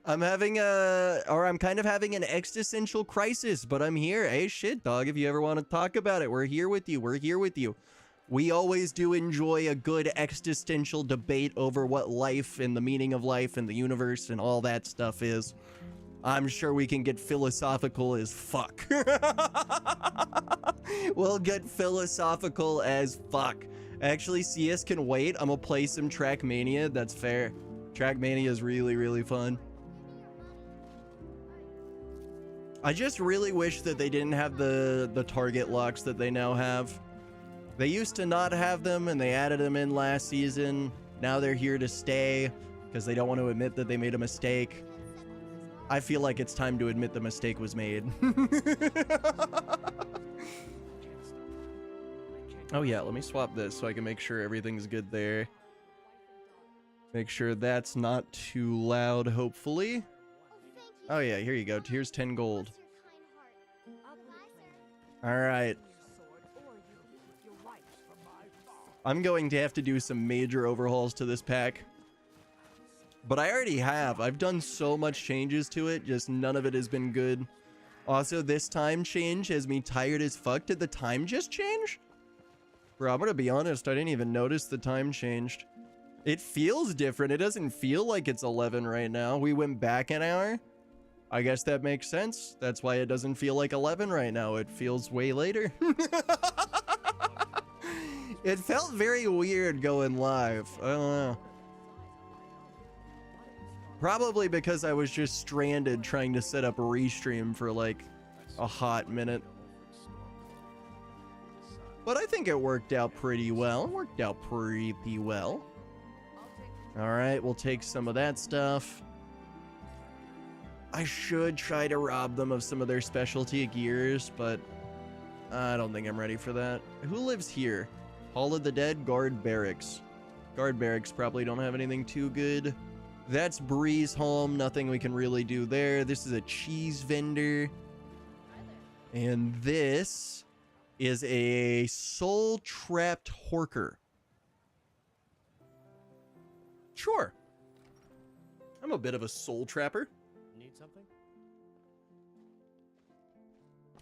I'm kind of having an existential crisis, but I'm here. Hey, shit, dog, if you ever want to talk about it, we're here with you. We're here with you. We always do enjoy a good existential debate over what life and the meaning of life and the universe and all that stuff is. I'm sure we can get philosophical as fuck. We'll get philosophical as fuck. Actually, CS can wait. I'm gonna play some Trackmania. That's fair. Trackmania is really, really fun. I just really wish that they didn't have the target locks that they now have. They used to not have them, and they added them in last season. Now they're here to stay because they don't want to admit that they made a mistake. I feel like it's time to admit the mistake was made. Oh yeah, let me swap this so I can make sure everything's good there. Make sure that's not too loud, hopefully. Oh yeah, here you go. Here's 10 gold. Alright. I'm going to have to do some major overhauls to this pack. But I already have. I've done so much changes to it, just none of it has been good. Also, this time change has me tired as fuck. Did the time just change? Bro, I'm gonna be honest, I didn't even notice the time changed. It feels different. It doesn't feel like it's 11 right now. We went back an hour. I guess that makes sense. That's why it doesn't feel like 11 right now. It feels way later. It felt very weird going live. I don't know. Probably because I was just stranded trying to set up a restream for like a hot minute. But I think it worked out pretty well. It worked out pretty well. Alright, we'll take some of that stuff. I should try to rob them of some of their specialty gears, but I don't think I'm ready for that. Who lives here? Hall of the Dead, Guard Barracks. Guard Barracks probably don't have anything too good. That's Bree's home. Nothing we can really do there. This is a cheese vendor. And this is a soul-trapped horker. Sure. I'm a bit of a soul trapper. Need something?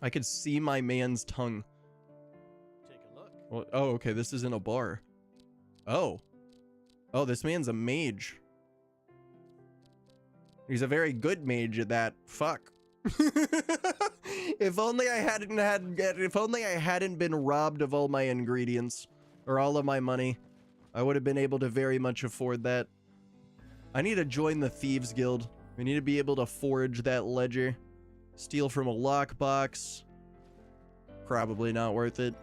I could see my man's tongue. Take a look. Well, oh, okay, this isn't a bar. Oh. Oh, this man's a mage. He's a very good mage at that. Fuck. If only I hadn't been robbed of all my ingredients or all of my money, I would have been able to very much afford that. I need to join the Thieves Guild. We need to be able to forge that ledger. Steal from a lockbox. Probably not worth it.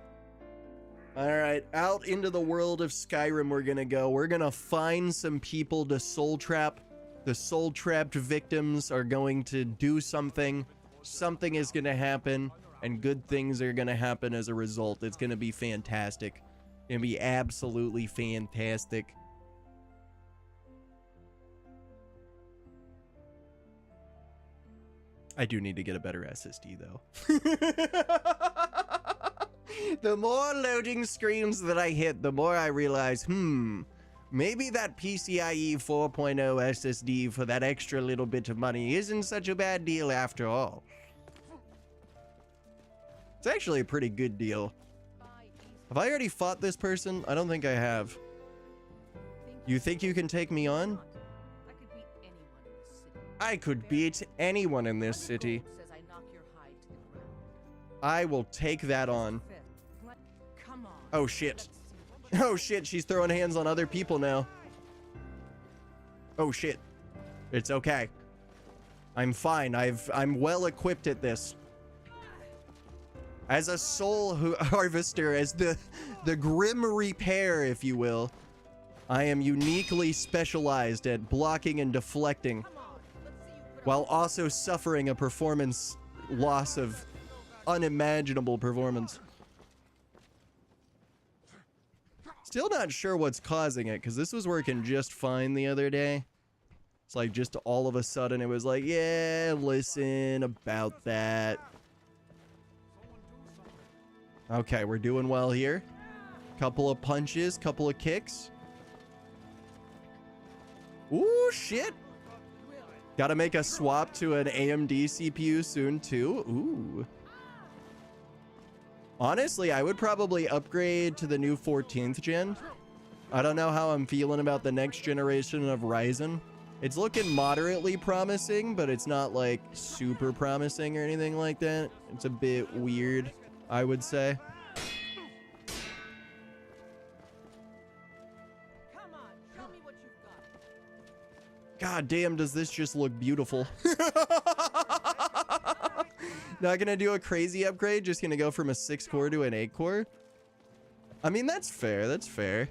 Alright, out into the world of Skyrim we're gonna go. We're gonna find some people to soul trap. The soul trapped victims are going to do something. Something is gonna happen, and good things are gonna happen as a result. It's gonna be fantastic. It's gonna be absolutely fantastic. I do need to get a better SSD though. The more loading screens that I hit, the more I realize, maybe that PCIe 4.0 SSD for that extra little bit of money isn't such a bad deal after all. It's actually a pretty good deal. Have I already fought this person? I don't think I have. You think you can take me on? I could beat anyone in this city. I will take that on. Oh shit. Oh shit, she's throwing hands on other people now. Oh shit. It's okay. I'm fine. I'm well equipped at this. As a soul harvester, as the grim repair, if you will, I am uniquely specialized at blocking and deflecting, while also suffering a performance loss of unimaginable performance. Still not sure what's causing it, because this was working just fine the other day. It's like just all of a sudden it was like, yeah, listen about that. Okay, we're doing well here. Couple of punches, couple of kicks. Ooh, shit. Gotta make a swap to an AMD CPU soon, too. Ooh. Honestly, I would probably upgrade to the new 14th gen. I don't know how I'm feeling about the next generation of Ryzen. It's looking moderately promising, but it's not like super promising or anything like that. It's a bit weird, I would say. God damn, does this just look beautiful. Not gonna do a crazy upgrade, just gonna go from a 6-core to an 8-core. I mean, that's fair, that's fair.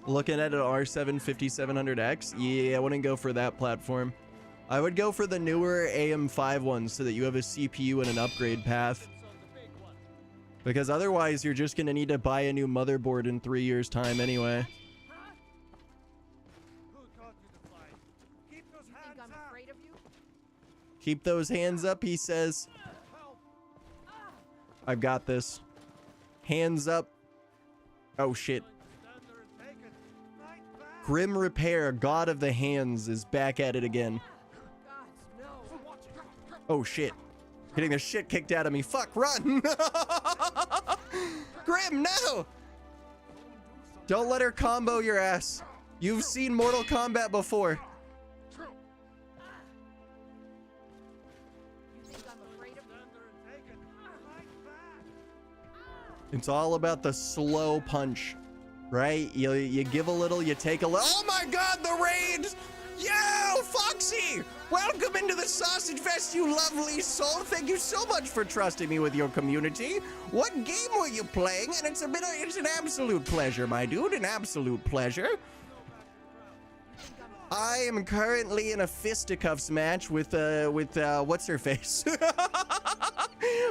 Looking at an R7 5700X, yeah, I wouldn't go for that platform. I would go for the newer AM5 ones so that you have a CPU and an upgrade path. Because otherwise, you're just gonna need to buy a new motherboard in 3 years' time anyway. Keep those hands up, he says. I've got this. Hands up. Oh, shit. Grim Repair, God of the Hands, is back at it again. Oh, shit. Getting the shit kicked out of me. Fuck, run! Grim, no! Don't let her combo your ass. You've seen Mortal Kombat before. It's all about the slow punch, right? You give a little, you take a little. Oh my god, the raid! Yo, Foxy! Welcome into the Sausage Fest, you lovely soul. Thank you so much for trusting me with your community. What game were you playing? And it's an absolute pleasure, my dude, an absolute pleasure. I am currently in a fisticuffs match with what's her face.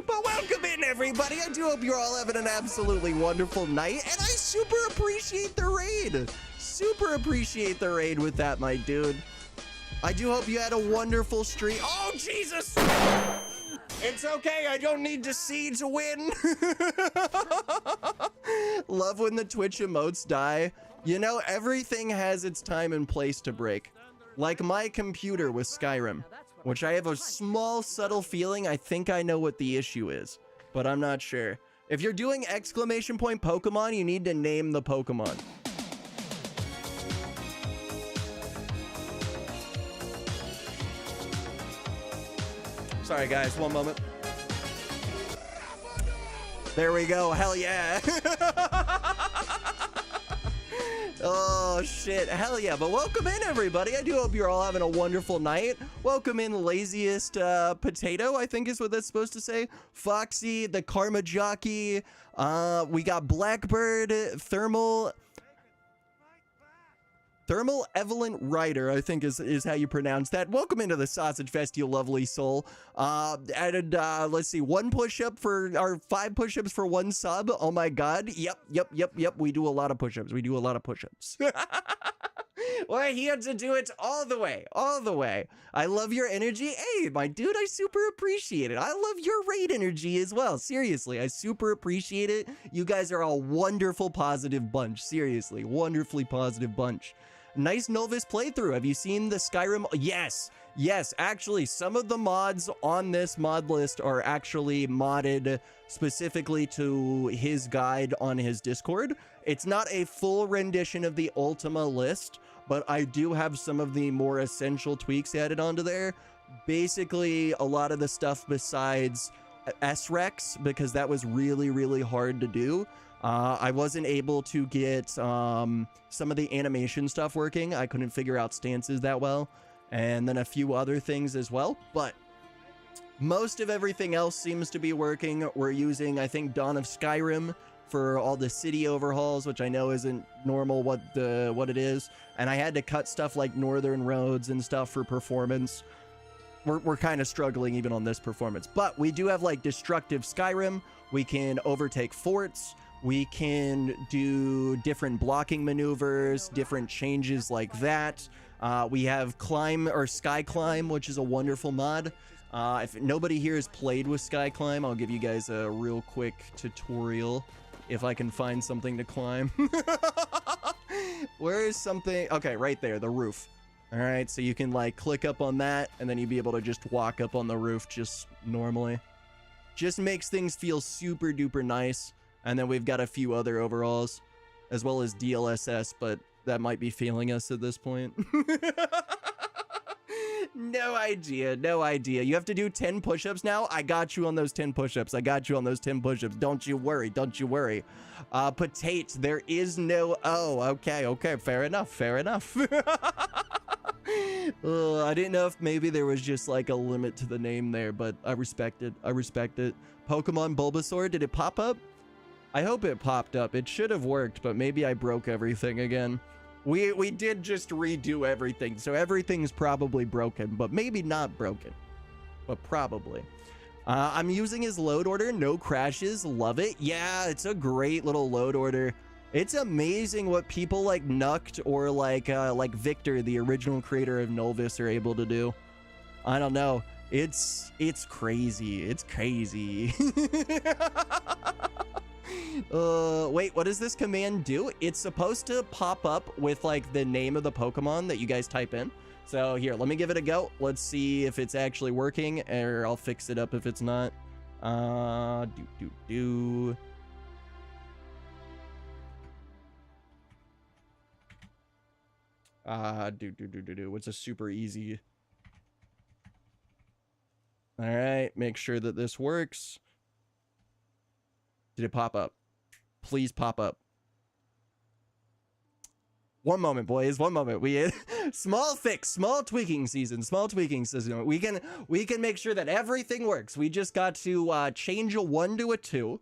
But welcome in, everybody. I do hope you're all having an absolutely wonderful night, and I super appreciate the raid. Super appreciate the raid with that, my dude. I do hope you had a wonderful stream. Oh, Jesus! It's okay, I don't need to see to win. Love when the Twitch emotes die. You know, everything has its time and place to break. Like my computer with Skyrim. which I have a small subtle feeling I think I know what the issue is, but I'm not sure. If you're doing exclamation point Pokemon, you need to name the Pokemon. Sorry guys, one moment. There we go, hell yeah. Oh shit, hell yeah. But welcome in everybody. I do hope you're all having a wonderful night. Welcome in laziest potato, I think is what that's supposed to say. Foxy, the Karma Jockey, we got Blackbird, Thermal Evelyn Ryder, I think is how you pronounce that. Welcome into the Sausage Fest, you lovely soul. Added, let's see, 1 push-up for, or 5 push-ups for 1 sub. Oh my god. Yep. We do a lot of push-ups. We're here to do it all the way. I love your energy. Hey, my dude, I super appreciate it. I love your raid energy as well. Seriously, I super appreciate it. You guys are a wonderful, positive bunch. Seriously, wonderfully positive bunch. Nice Nolvus playthrough. Have you seen the Skyrim? Yes, actually, some of the mods on this mod list are actually modded specifically to his guide on his Discord. It's not a full rendition of the Ultima list, but I do have some of the more essential tweaks added onto there. Basically, a lot of the stuff besides SREX, because that was really hard to do. I wasn't able to get some of the animation stuff working. I couldn't figure out stances that well. And then a few other things as well. But most of everything else seems to be working. We're using, I think, Dawn of Skyrim for all the city overhauls, which I know isn't normal what it is. And I had to cut stuff like Northern Roads and stuff for performance. We're kind of struggling even on this performance. But we do have like Destructive Skyrim. We can overtake forts. We can do different blocking maneuvers, different changes like that. We have Climb or Sky Climb, which is a wonderful mod. If nobody here has played with Sky Climb, I'll give you guys a real quick tutorial if I can find something to climb. Where is something? Okay, right there, the roof. All right, so you can like click up on that and then you'd be able to just walk up on the roof just normally. Just makes things feel super duper nice. And then we've got a few other overalls, as well as DLSS, but that might be failing us at this point. No idea. You have to do 10 push-ups now? I got you on those 10 push-ups. Don't you worry. Potate, there is no... Oh, okay. Fair enough. I didn't know if maybe there was just like a limit to the name there, but I respect it. Pokemon Bulbasaur, did it pop up? I hope it popped up. It should have worked, but maybe I broke everything again. We did just redo everything, so everything's probably broken, but maybe not broken, but probably. I'm using his load order, no crashes, love it. Yeah, it's a great little load order. It's amazing what people like Nuct or like Victor, the original creator of Nolvus, are able to do. I don't know. It's crazy. Wait, what does this command do? It's supposed to pop up with like the name of the Pokemon that you guys type in. So here, let me give it a go. Let's see if it's actually working, or I'll fix it up if it's not. What's a super easy? All right, make sure that this works. Did it pop up? Please pop up. One moment, boys. We small tweaking season. We can make sure that everything works. We just got to change a 1 to a 2,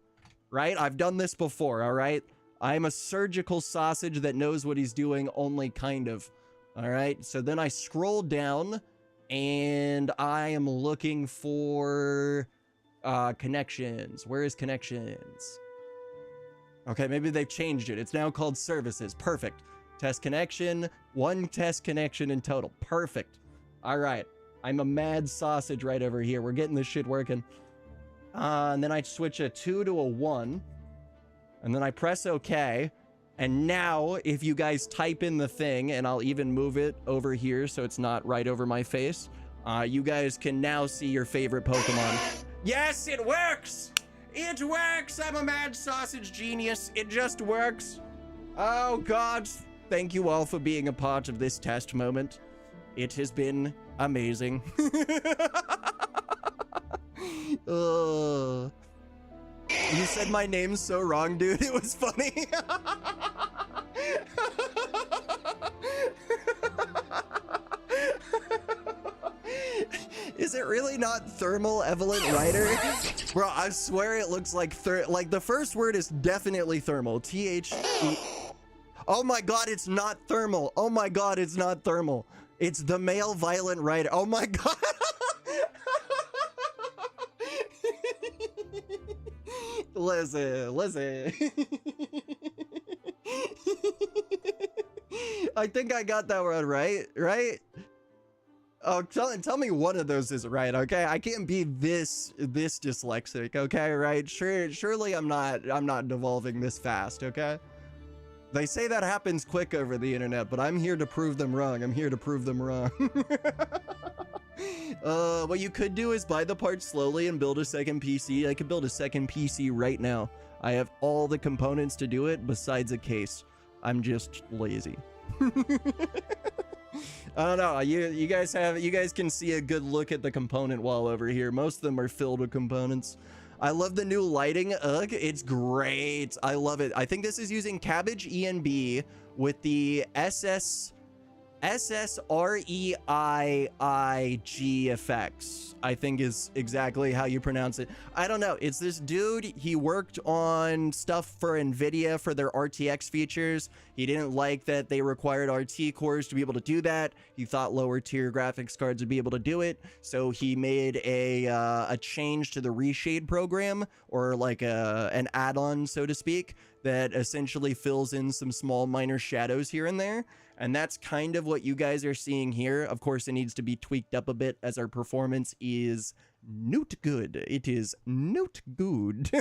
right? I've done this before, all right? I'm a surgical sausage that knows what he's doing, only kind of. All right, so then I scroll down and I am looking for connections. Where is connections? Okay, maybe they've changed it. It's now called services. Perfect. Test connection. 1 test connection in total. Perfect. All right. I'm a mad sausage right over here. We're getting this shit working. And then I switch a 2 to a 1. And then I press OK. And now, if you guys type in the thing, and I'll even move it over here so it's not right over my face. you guys can now see your favorite Pokemon. Yes, it works! It works! I'm a mad sausage genius. It just works. Oh, God. Thank you all for being a part of this test moment. It has been amazing. You said my name so wrong, dude. It was funny. Is it really not thermal Evelyn Ryder? Bro, I swear it looks like like the first word is definitely thermal. T-H-E. Oh my God, it's not thermal. Oh my God, it's not thermal. It's the male violent Ryder. Oh my God. Listen. I think I got that one right? Oh, tell me one of those is right, okay? I can't be this dyslexic, okay? Right? Surely I'm not devolving this fast, okay? They say that happens quick over the internet, but I'm here to prove them wrong. What you could do is buy the parts slowly and build a second PC. I could build a second PC right now. I have all the components to do it besides a case. I'm just lazy. I don't know. You guys can see a good look at the component wall over here. Most of them are filled with components. I love the new lighting. Ugh, it's great. I love it. I think this is using Cabbage ENB with the SSREIIG effects, I think is exactly how you pronounce it. I don't know. It's this dude. He worked on stuff for NVIDIA for their RTX features. He didn't like that they required RT cores to be able to do that. He thought lower tier graphics cards would be able to do it. So he made a change to the reshade program, or like an add-on, so to speak, that essentially fills in some small minor shadows here and there. And that's kind of what you guys are seeing here. Of course, it needs to be tweaked up a bit as our performance is not good. It is not good.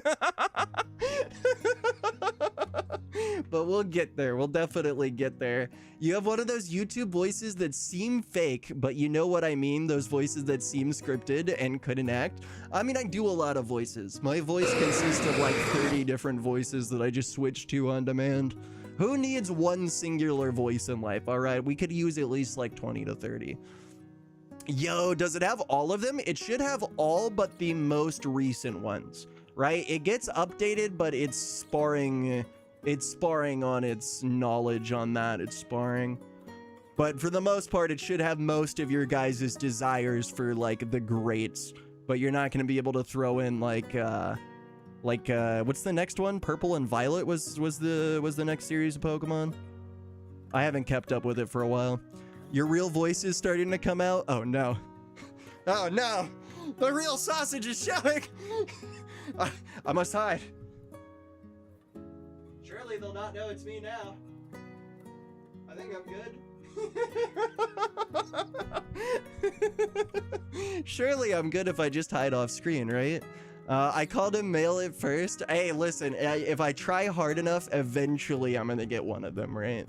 But we'll get there. We'll definitely get there. You have one of those YouTube voices that seem fake, but you know what I mean? Those voices that seem scripted and couldn't act. I mean, I do a lot of voices. My voice consists of like 30 different voices that I just switch to on demand. Who needs one singular voice in life? All right, we could use at least like 20 to 30. Yo, does it have all of them? It should have all but the most recent ones, right? It gets updated, but it's sparring on its knowledge on that. It's sparring. But for the most part, it should have most of your guys' desires for like the greats, but you're not going to be able to throw in like what's the next one? Purple and Violet was the next series of Pokemon. I haven't kept up with it for a while. Your real voice is starting to come out. Oh no. Oh no. The real sausage is showing. I must hide. Surely they'll not know it's me now. I think I'm good. Surely I'm good if I just hide off screen, right? I called him male at first. Hey, listen, if I try hard enough, eventually I'm gonna get one of them, right?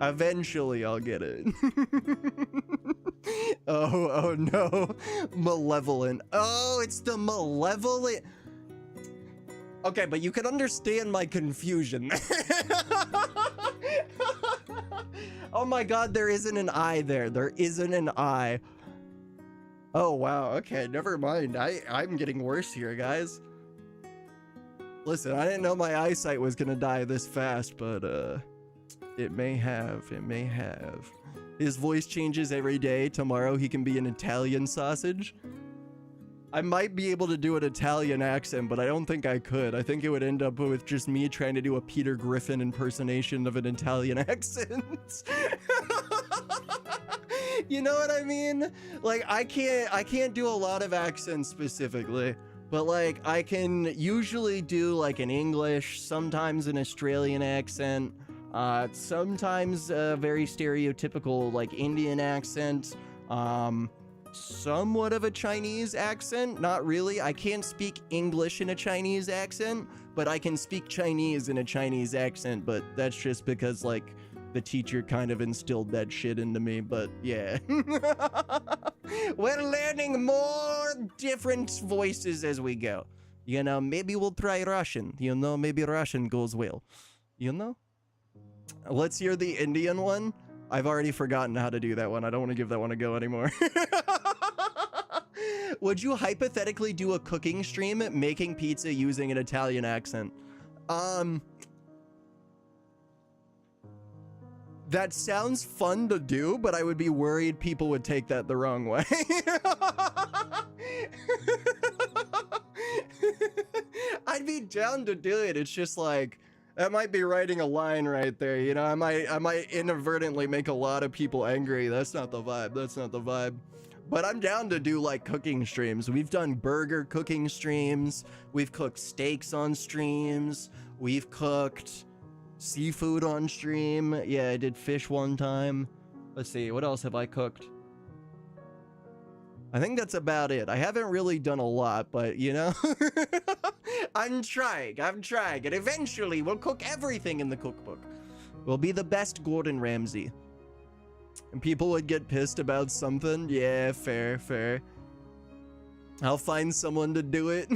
Eventually I'll get it. Oh no. Malevolent. Oh, it's the malevolent. Okay, but you can understand my confusion. Oh my God, there isn't an eye there. There isn't an eye. Oh, wow. Okay, never mind. I'm getting worse here, guys. Listen, I didn't know my eyesight was gonna die this fast, but it may have. It may have. His voice changes every day. Tomorrow he can be an Italian sausage. I might be able to do an Italian accent, but I don't think I could. I think it would end up with just me trying to do a Peter Griffin impersonation of an Italian accent. You know what I mean? Like, I can't do a lot of accents specifically, but like I can usually do like an English, sometimes an Australian accent, sometimes a very stereotypical like Indian accent, somewhat of a Chinese accent. Not really. I can't speak English in a Chinese accent, but I can speak Chinese in a Chinese accent, but that's just because like the teacher kind of instilled that shit into me, but yeah. We're learning more different voices as we go. You know, maybe we'll try Russian. You know, maybe Russian goes well. You know? Let's hear the Indian one. I've already forgotten how to do that one. I don't want to give that one a go anymore. Would you hypothetically do a cooking stream making pizza using an Italian accent? That sounds fun to do, but I would be worried people would take that the wrong way. I'd be down to do it. It's just like, that might be writing a line right there. You know, I might inadvertently make a lot of people angry. That's not the vibe. That's not the vibe. But I'm down to do like cooking streams. We've done burger cooking streams. We've cooked steaks on streams. We've cooked seafood on stream. Yeah, I did fish one time. Let's see, what else have I cooked? I think that's about it. I haven't really done a lot, but you know, I'm trying, and eventually we'll cook everything in the cookbook. We'll be the best Gordon Ramsay. And people would get pissed about something. Yeah, fair. I'll find someone to do it.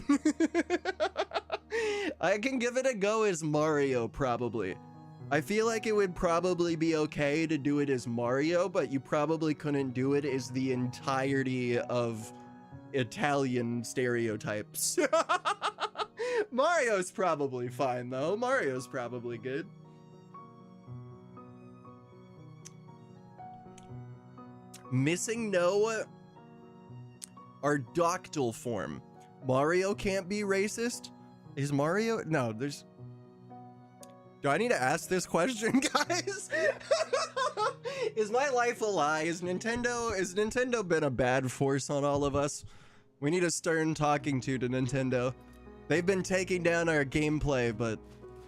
I can give it a go as Mario, probably. I feel like it would probably be okay to do it as Mario, but you probably couldn't do it as the entirety of Italian stereotypes. Mario's probably fine, though. Mario's probably good. Missing no are doctyl form. Mario can't be racist? Is Mario? No, there's... Do I need to ask this question, guys? Is my life a lie? Has Nintendo been a bad force on all of us? We need a stern talking to Nintendo. They've been taking down our gameplay, but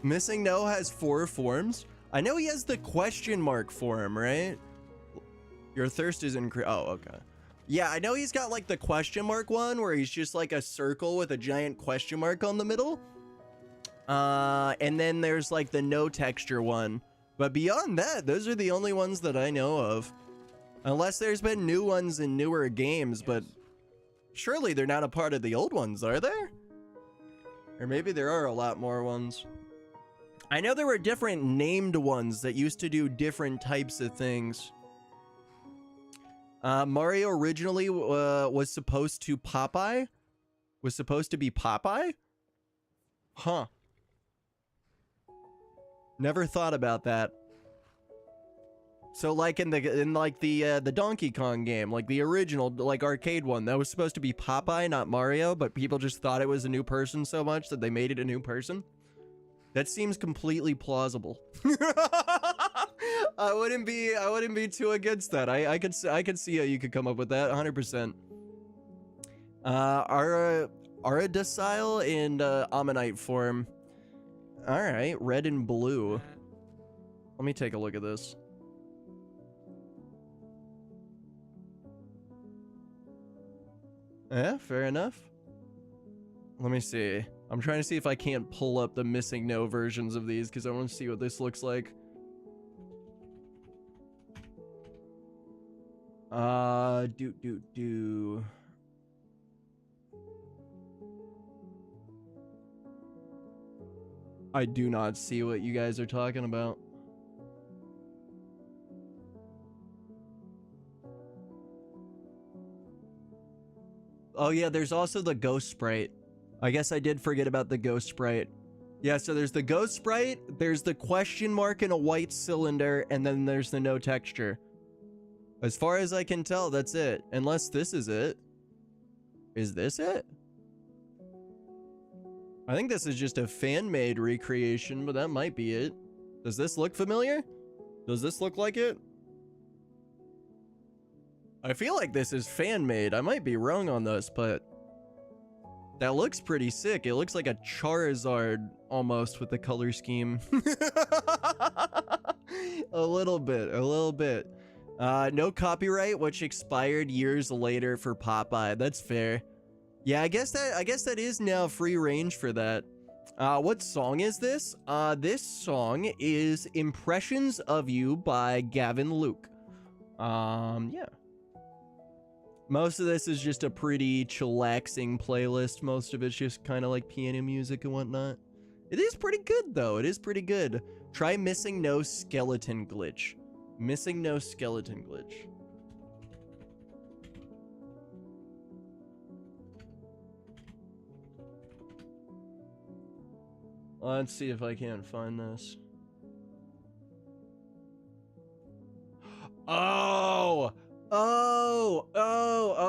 Missing No has 4 forms. I know he has the question mark form, right? Your thirst is increased. Oh, okay. Yeah, I know he's got like the question mark one where he's just like a circle with a giant question mark on the middle. And then there's like the no texture one. But beyond that, those are the only ones that I know of. Unless there's been new ones in newer games, but surely they're not a part of the old ones, are there? Or maybe there are a lot more ones. I know there were different named ones that used to do different types of things. Mario originally was supposed to Popeye? Was supposed to be Popeye? Huh. Never thought about that. So like in the Donkey Kong game, like the original like arcade one, that was supposed to be Popeye, not Mario, but people just thought it was a new person so much that they made it a new person. That seems completely plausible. I wouldn't be too against that. I could see how you could come up with that 100%. Aradacile and Ammonite form. All right, red and blue. Let me take a look at this. Yeah, fair enough. Let me see. I'm trying to see if I can't pull up the Missing No versions of these because I want to see what this looks like. I do not see what you guys are talking about. Oh yeah, there's also the ghost sprite. I guess I did forget about the ghost sprite. Yeah, so there's the ghost sprite, there's the question mark in a white cylinder, and then there's the no texture. As far as I can tell, that's it. Unless this is it. Is this it? I think this is just a fan-made recreation, but that might be it. Does this look familiar? Does this look like it? I feel like this is fan-made. I might be wrong on this, but that looks pretty sick. It looks like a Charizard almost with the color scheme. A little bit. No copyright, which expired years later for Popeye. That's fair. Yeah, I guess that is now free range for that. What song is this? This song is Impressions of You by Gavin Luke. Yeah. Most of this is just a pretty chillaxing playlist. Most of it's just kind of like piano music and whatnot. It is pretty good, though. It is pretty good. Try Missing No Skeleton Glitch. Missing No Skeleton Glitch. Let's see if I can't find this.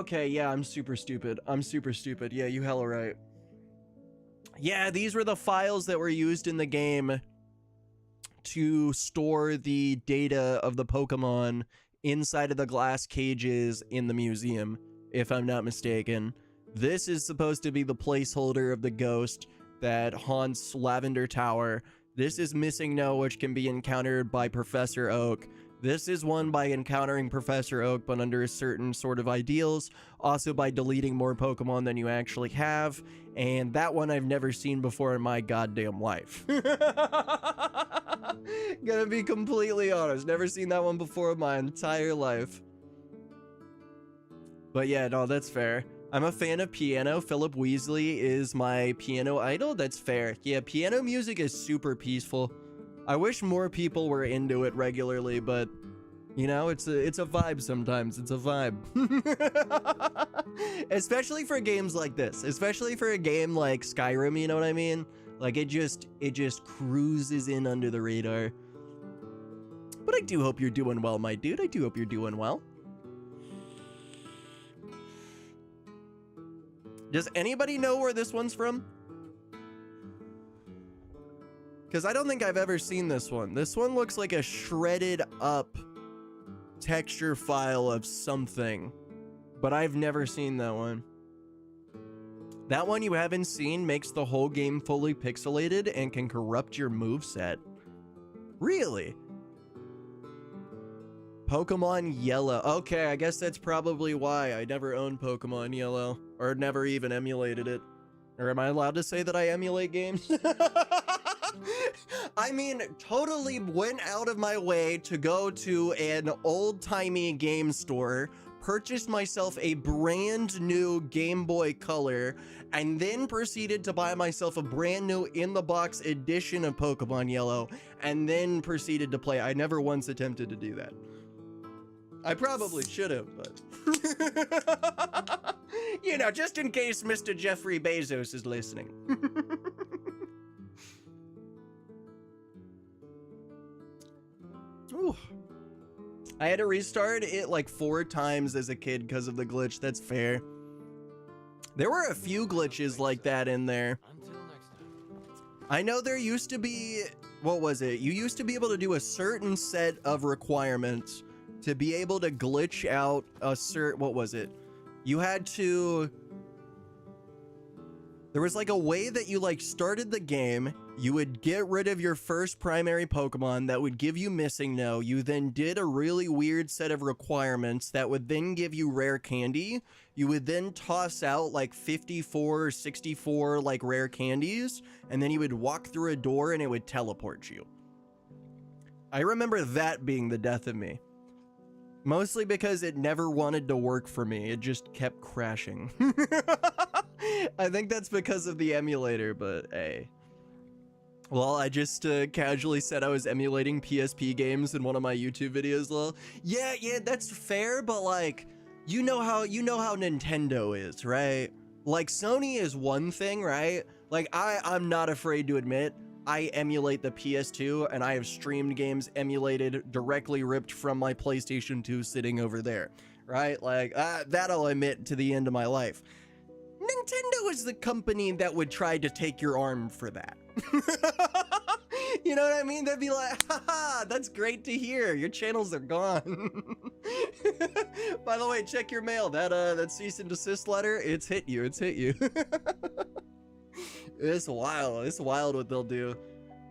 Okay, yeah, I'm super stupid. Yeah, you hella right. Yeah, these were the files that were used in the game to store the data of the Pokemon inside of the glass cages in the museum, if I'm not mistaken. This is supposed to be the placeholder of the ghost that haunts Lavender Tower. This is Missing No, which can be encountered by Professor Oak. This is one by encountering Professor Oak, but under certain sort of ideals. Also by deleting more Pokemon than you actually have. And that one I've never seen before in my goddamn life. Gonna be completely honest. Never seen that one before in my entire life. But yeah, no, that's fair. I'm a fan of piano. Philip Weasley is my piano idol. That's fair. Yeah, piano music is super peaceful. I wish more people were into it regularly, but you know, it's a vibe sometimes. It's a vibe. Especially for games like this. Especially for a game like Skyrim, you know what I mean? Like it just cruises in under the radar. But I do hope you're doing well, my dude. I do hope you're doing well. Does anybody know where this one's from? Because I don't think I've ever seen this one. This one looks like a shredded up texture file of something. But I've never seen that one. That one you haven't seen makes the whole game fully pixelated and can corrupt your moveset. Really? Pokemon Yellow. Okay, I guess that's probably why I never owned Pokemon Yellow. Or never even emulated it. Or am I allowed to say that I emulate games? I mean, totally went out of my way to go to an old-timey game store, purchased myself a brand new Game Boy Color, and then proceeded to buy myself a brand new in-the-box edition of Pokemon Yellow, and then proceeded to play. I never once attempted to do that. I probably should have, but... you know, just in case Mr. Jeffrey Bezos is listening. Ooh. I had to restart it like 4 times as a kid because of the glitch. That's fair. There were a few glitches like that in there. Until next time. I know there used to be... What was it? You used to be able to do a certain set of requirements to be able to glitch out a what was it? You had to... There was like a way that you like started the game, you would get rid of your first primary Pokemon that would give you Missing No. You then did a really weird set of requirements that would then give you rare candy. You would then toss out like 54 or 64 like rare candies, and then you would walk through a door and it would teleport you. I remember that being the death of me. Mostly because it never wanted to work for me. It just kept crashing. I think that's because of the emulator, but hey. Well, I just casually said I was emulating PSP games in one of my YouTube videos, lol. Yeah, that's fair, but like, you know how Nintendo is, right? Like, Sony is one thing, right? Like, I'm not afraid to admit, I emulate the PS2, and I have streamed games emulated directly ripped from my PlayStation 2 sitting over there, right? Like, that I'll admit to the end of my life. Nintendo is the company that would try to take your arm for that. You know what I mean? They'd be like, haha, that's great to hear. Your channels are gone. By the way, check your mail. That cease and desist letter, it's hit you. It's wild. It's wild what they'll do.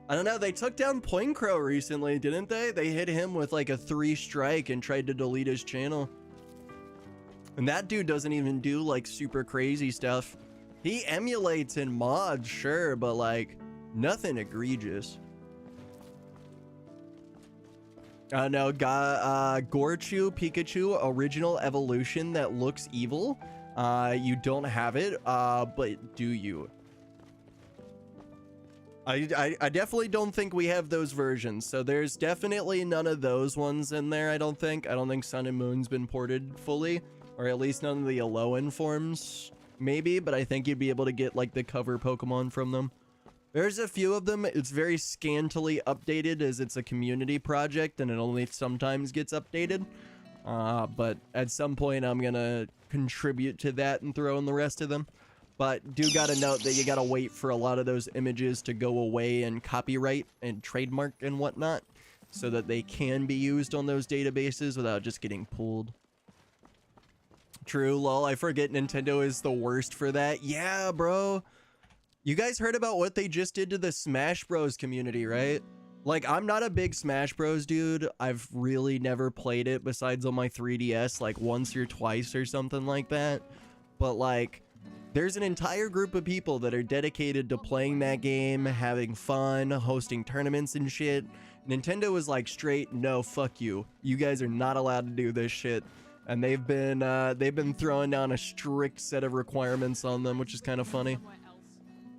I don't know. They took down Point Crow recently, didn't they? They hit him with like a 3 strike and tried to delete his channel. And that dude doesn't even do like super crazy stuff. He emulates in mods, sure, but like Nothing egregious. No, Gorchu Pikachu original evolution that looks evil. You don't have it, but do you? I definitely don't think we have those versions, so there's definitely none of those ones in there. I don't think Sun and Moon's been ported fully, or at least none of the Alolan forms, maybe, but I think you'd be able to get like the cover Pokemon from them. There's a few of them. It's very scantily updated as it's a community project and it only sometimes gets updated. But at some point I'm gonna contribute to that and throw in the rest of them. But do gotta note that you gotta wait for a lot of those images to go away and copyright and trademark and whatnot, so that they can be used on those databases without just getting pulled. True, lol. I forget Nintendo is the worst for that. Yeah, bro. You guys heard about what they just did to the Smash Bros community, right? Like, I'm not a big Smash Bros dude. I've really never played it besides on my 3DS, like once or twice or something like that. But like, there's an entire group of people that are dedicated to playing that game, having fun, hosting tournaments and shit. Nintendo is like straight, no, fuck you. You guys are not allowed to do this shit. And they've been throwing down a strict set of requirements on them, which is kind of funny.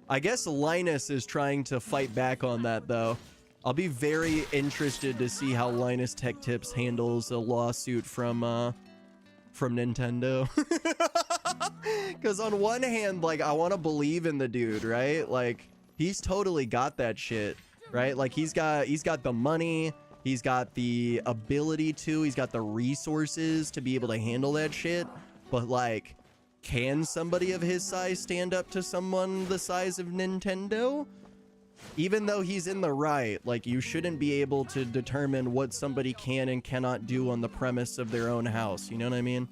I guess Linus is trying to fight back on that, though. I'll be very interested to see how Linus Tech Tips handles a lawsuit from Nintendo. Because on one hand, like, I want to believe in the dude, right? Like, he's totally got that shit, right? Like, he's got the money, he's got the ability to, he's got the resources to be able to handle that shit. But like, can somebody of his size stand up to someone the size of Nintendo? Even though he's in the right, like, you shouldn't be able to determine what somebody can and cannot do on the premise of their own house. You know what I mean?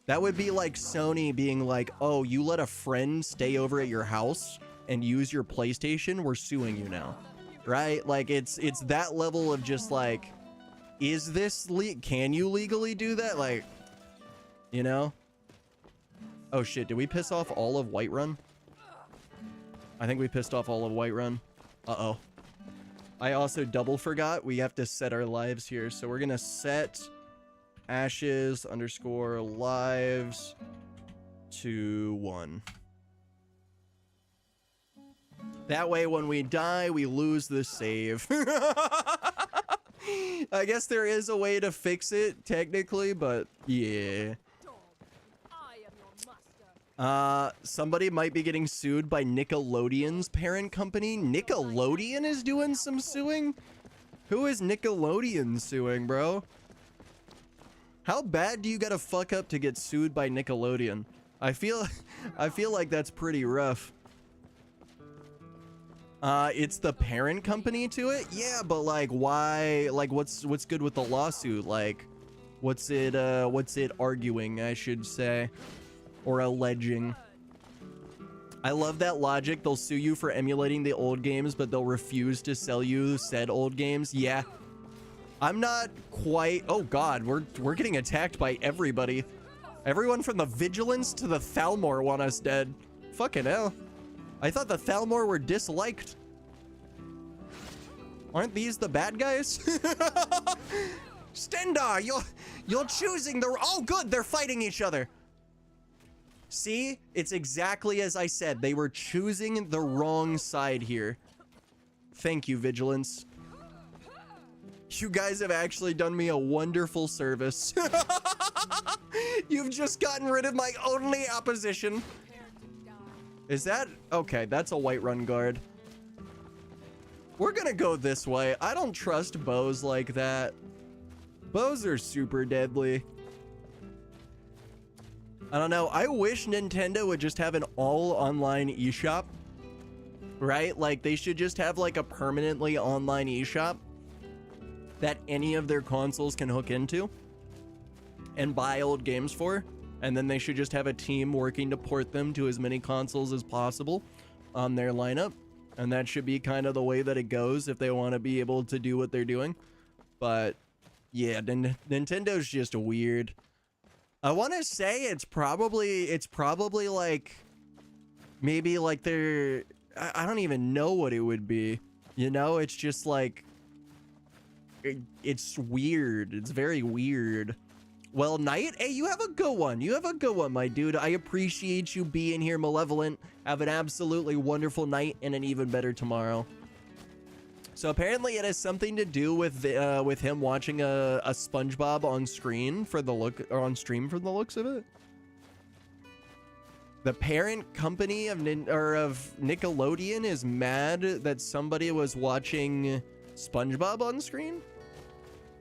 That would be like Sony being like, oh, you let a friend stay over at your house and use your PlayStation, we're suing you now. Right? Like, it's that level of just like, is this can you legally do that? Like, you know? Oh shit, did we piss off all of Whiterun? I think we pissed off all of Whiterun. Uh-oh. I also double forgot we have to set our lives here. So we're gonna set ashes underscore lives to 1. That way when we die, we lose the save. I guess there is a way to fix it, technically, but yeah. Somebody might be getting sued by Nickelodeon's parent company. Nickelodeon is doing some suing? Who is Nickelodeon suing, bro? How bad do you gotta fuck up to get sued by Nickelodeon? I feel like that's pretty rough. It's the parent company to it? Yeah, but like, why? Like, what's good with the lawsuit? Like, what's it arguing, I should say? Or alleging. I love that logic. They'll sue you for emulating the old games, but they'll refuse to sell you said old games. Yeah. I'm not quite... Oh god, we're getting attacked by everybody. Everyone from the Vigilance to the Thalmor want us dead. Fucking hell. I thought the Thalmor were disliked. Aren't these the bad guys? Stendar, you're choosing the... Oh good, they're fighting each other. See, it's exactly as I said. They were choosing the wrong side here. Thank you, Vigilance. You guys have actually done me a wonderful service. You've just gotten rid of my only opposition. Is that... Okay, that's a Whiterun guard. We're gonna go this way. I don't trust bows like that. Bows are super deadly. I don't know. I wish Nintendo would just have an all-online eShop, right? Like, they should just have, like, a permanently online eShop that any of their consoles can hook into and buy old games for. And then they should just have a team working to port them to as many consoles as possible on their lineup. And that should be kind of the way that it goes if they want to be able to do what they're doing. But, yeah, Nintendo's just weird. I want to say it's probably like, maybe like they're, I don't even know what it would be. You know, it's just like, it's weird. It's very weird. Well, Knight, hey, you have a good one. You have a good one, my dude. I appreciate you being here, Malevolent. Have an absolutely wonderful night and an even better tomorrow. So apparently it has something to do with him watching a SpongeBob on screen for the look, or on stream for the looks of it. The parent company of Nickelodeon is mad that somebody was watching SpongeBob on screen.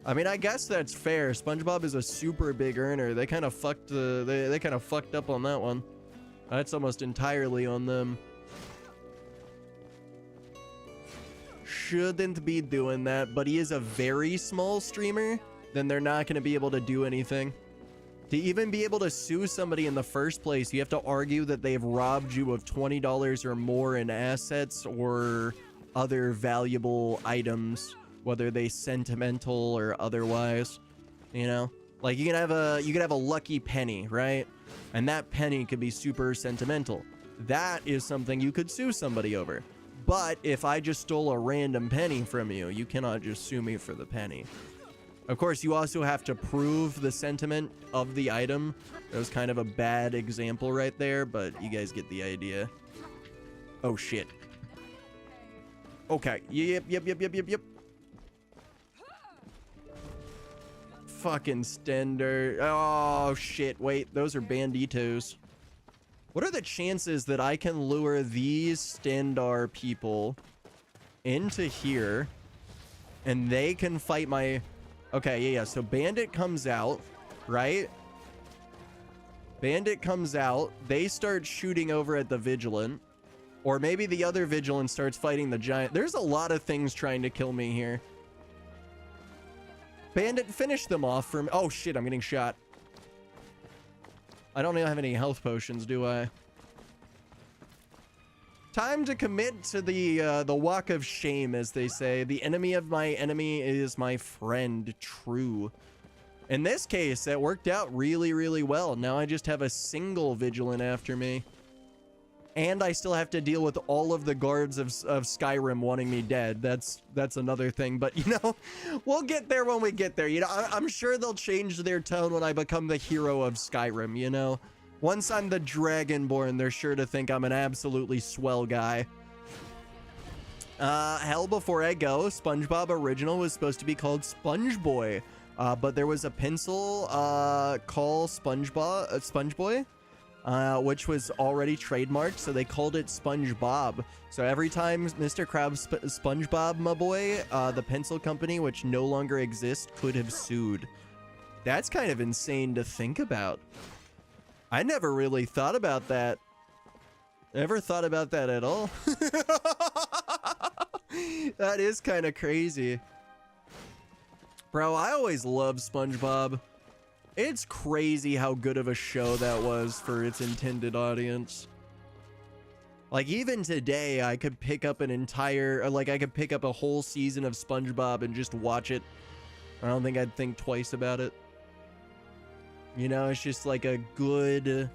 I mean, I guess that's fair. SpongeBob is a super big earner. They kind of fucked they kind of fucked up on that one. That's almost entirely on them. Shouldn't be doing that, but he is a very small streamer. Then they're not going to be able to do anything. To even be able to sue somebody in the first place, you have to argue that they've robbed you of $20 or more in assets or other valuable items, whether they sentimental or otherwise. You know, like you could have a lucky penny, right? And that penny could be super sentimental. That is something you could sue somebody over. But if I just stole a random penny from you, you cannot just sue me for the penny. Of course, you also have to prove the sentiment of the item. That was kind of a bad example right there, but you guys get the idea. Oh, shit. Okay. Yep. Fucking Stender. Oh, shit. Wait, those are banditos. What are the chances that I can lure these Stendar people into here and they can fight my... Okay, yeah. So Bandit comes out, right? Bandit comes out. They start shooting over at the Vigilant. Or maybe the other Vigilant starts fighting the Giant. There's a lot of things trying to kill me here. Bandit, finish them off for me. Oh, shit, I'm getting shot. I don't even have any health potions, do I? Time to commit to the walk of shame, as they say. The enemy of my enemy is my friend. True. In this case, that worked out really, really well. Now I just have a single Vigilant after me. And I still have to deal with all of the guards of Skyrim wanting me dead. That's another thing. But, you know, we'll get there when we get there. You know, I'm sure they'll change their tone when I become the hero of Skyrim, you know? Once I'm the Dragonborn, they're sure to think I'm an absolutely swell guy. Hell, before I go, SpongeBob Original was supposed to be called Sponge Boy. But there was a pencil called SpongeBoy. Which was already trademarked, so they called it SpongeBob. So every time Mr. Krabs SpongeBob, my boy, the pencil company, which no longer exists, could have sued. That's kind of insane to think about. I never really thought about that. Never thought about that at all. That is kind of crazy. Bro, I always loved SpongeBob. It's crazy how good of a show that was for its intended audience. Like, even today, I could pick up an entire, like, I could pick up a whole season of SpongeBob and just watch it. I don't think I'd think twice about it. You know, it's just like a good,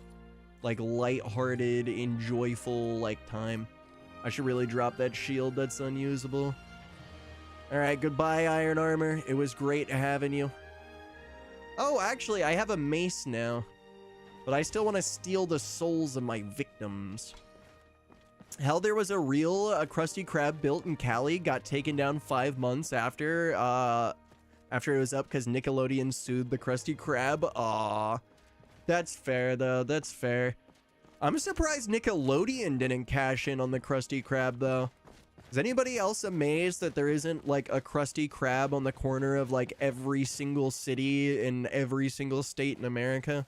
like, lighthearted, enjoyable, like, time. I should really drop that shield that's unusable. Alright, goodbye, Iron Armor. It was great having you. Oh, actually, I have a mace now. But I still want to steal the souls of my victims. Hell, there was a Krusty Krab built in Cali, got taken down 5 months after it was up because Nickelodeon sued the Krusty Krab. Aw. That's fair, though. That's fair. I'm surprised Nickelodeon didn't cash in on the Krusty Krab, though. Is anybody else amazed that there isn't, like, a Krusty Krab on the corner of, like, every single city in every single state in America?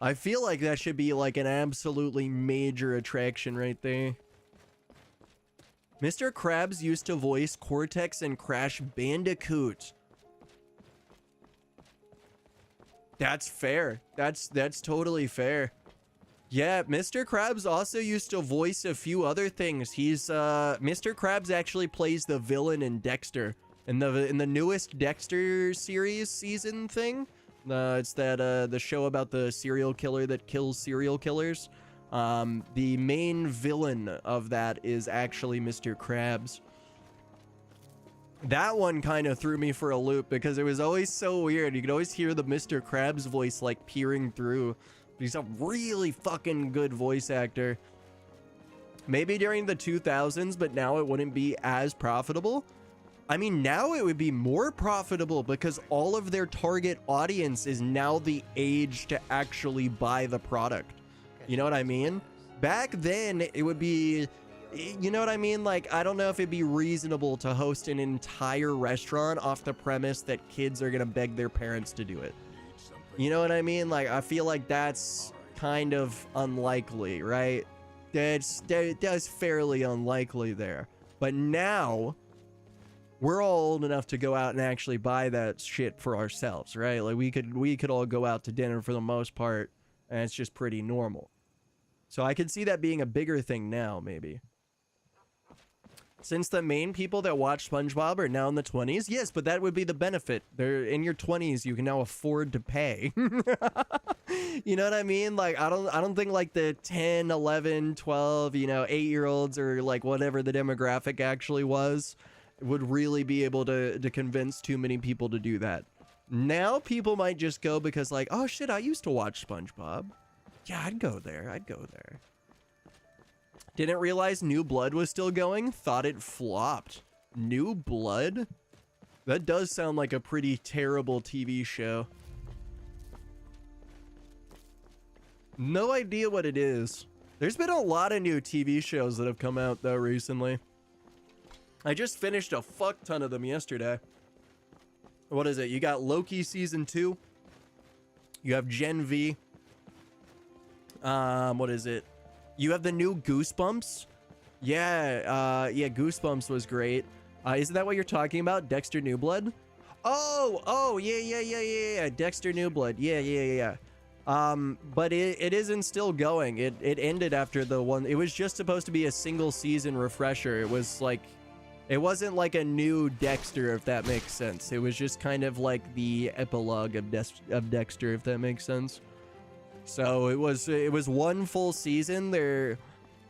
I feel like that should be, like, an absolutely major attraction right there. Mr. Krabs used to voice Cortex and Crash Bandicoot. That's fair. That's totally fair. Yeah, Mr. Krabs also used to voice a few other things. Mr. Krabs actually plays the villain in Dexter. In the newest Dexter series season thing. It's that, the show about the serial killer that kills serial killers. The main villain of that is actually Mr. Krabs. That one kind of threw me for a loop because it was always so weird. You could always hear the Mr. Krabs voice like peering through. He's a really fucking good voice actor. Maybe during the 2000s, but now it wouldn't be as profitable. I mean, now it would be more profitable because all of their target audience is now the age to actually buy the product. You know what I mean? Back then, it would be... You know what I mean? Like, I don't know if it'd be reasonable to host an entire restaurant off the premise that kids are gonna beg their parents to do it. You know what I mean? Like, I feel like that's kind of unlikely, right? That's fairly unlikely there. But now, we're all old enough to go out and actually buy that shit for ourselves, right? Like, we could all go out to dinner for the most part, and it's just pretty normal. So I could see that being a bigger thing now, maybe. Since the main people that watch SpongeBob are now in the 20s, yes, but that would be the benefit. They're in your 20s, you can now afford to pay. You know what I mean? Like, I don't think like the 10, 11, 12, 8-year-olds or like whatever the demographic actually was would really be able to convince too many people to do that. Now people might just go because like, oh shit, I used to watch SpongeBob. Yeah, I'd go there. Didn't realize New Blood was still going. Thought it flopped. New Blood? That does sound like a pretty terrible TV show. No idea what it is. There's been a lot of new TV shows that have come out though recently. I just finished a fuck ton of them yesterday. What is it? You got Loki season 2. You have Gen V. What is it? You have the new Goosebumps. Yeah, Goosebumps was great. Isn't that what you're talking about? Dexter New Blood? Oh, yeah. Dexter New Blood. Yeah. But it isn't still going. It ended after the one. It was just supposed to be a single season refresher. It was like, it wasn't like a new Dexter, if that makes sense. It was just kind of like the epilogue of Dexter, if that makes sense. So it was one full season there.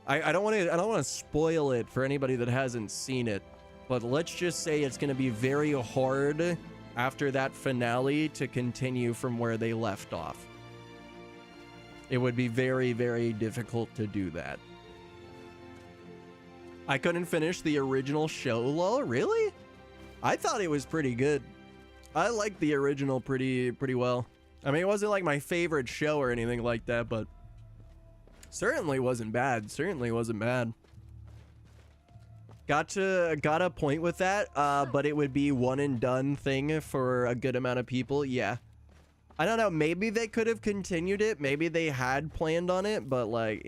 I don't want to spoil it for anybody that hasn't seen it, but let's just say it's going to be very hard after that finale to continue from where they left off. It would be very, very difficult to do that. I couldn't finish the original show, lol, really? I thought it was pretty good. I liked the original pretty well. I mean, it wasn't like my favorite show or anything like that, but certainly wasn't bad. Got a point with that, but it would be one and done thing for a good amount of people. Yeah. I don't know. Maybe they could have continued it. Maybe they had planned on it, but like,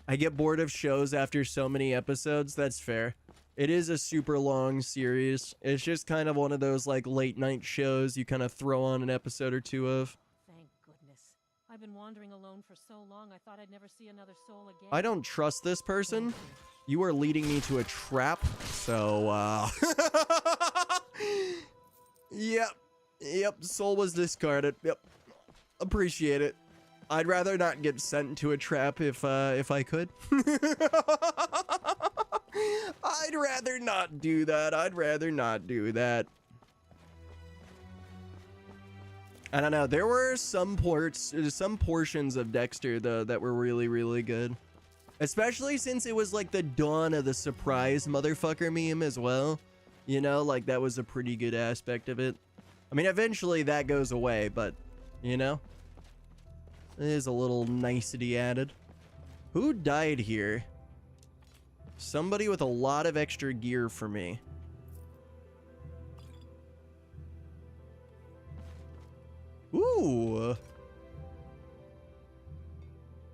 I get bored of shows after so many episodes. That's fair. It is a super long series. It's just kind of one of those like late night shows you kind of throw on an episode or two of. Thank goodness. I've been wandering alone for so long, I thought I'd never see another soul again. I don't trust this person. You are leading me to a trap. So, Yep, soul was discarded. Yep. Appreciate it. I'd rather not get sent to a trap if I could. I'd rather not do that. I don't know. There were some portions of Dexter though that were really, really good. Especially since it was like the dawn of the surprise motherfucker meme as well. You know, like that was a pretty good aspect of it. I mean, eventually that goes away, but you know, there's a little nicety added. Who died here? Somebody with a lot of extra gear for me. Ooh.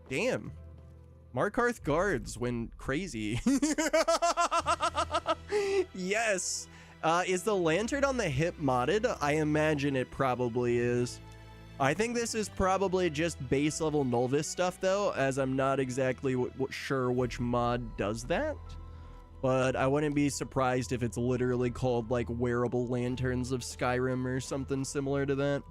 Damn. Markarth guards went crazy. Yes. Is the lantern on the hip modded? I imagine it probably is. I think this is probably just base level Nolvus stuff though, as I'm not exactly sure which mod does that. But I wouldn't be surprised if it's literally called like wearable lanterns of Skyrim or something similar to that.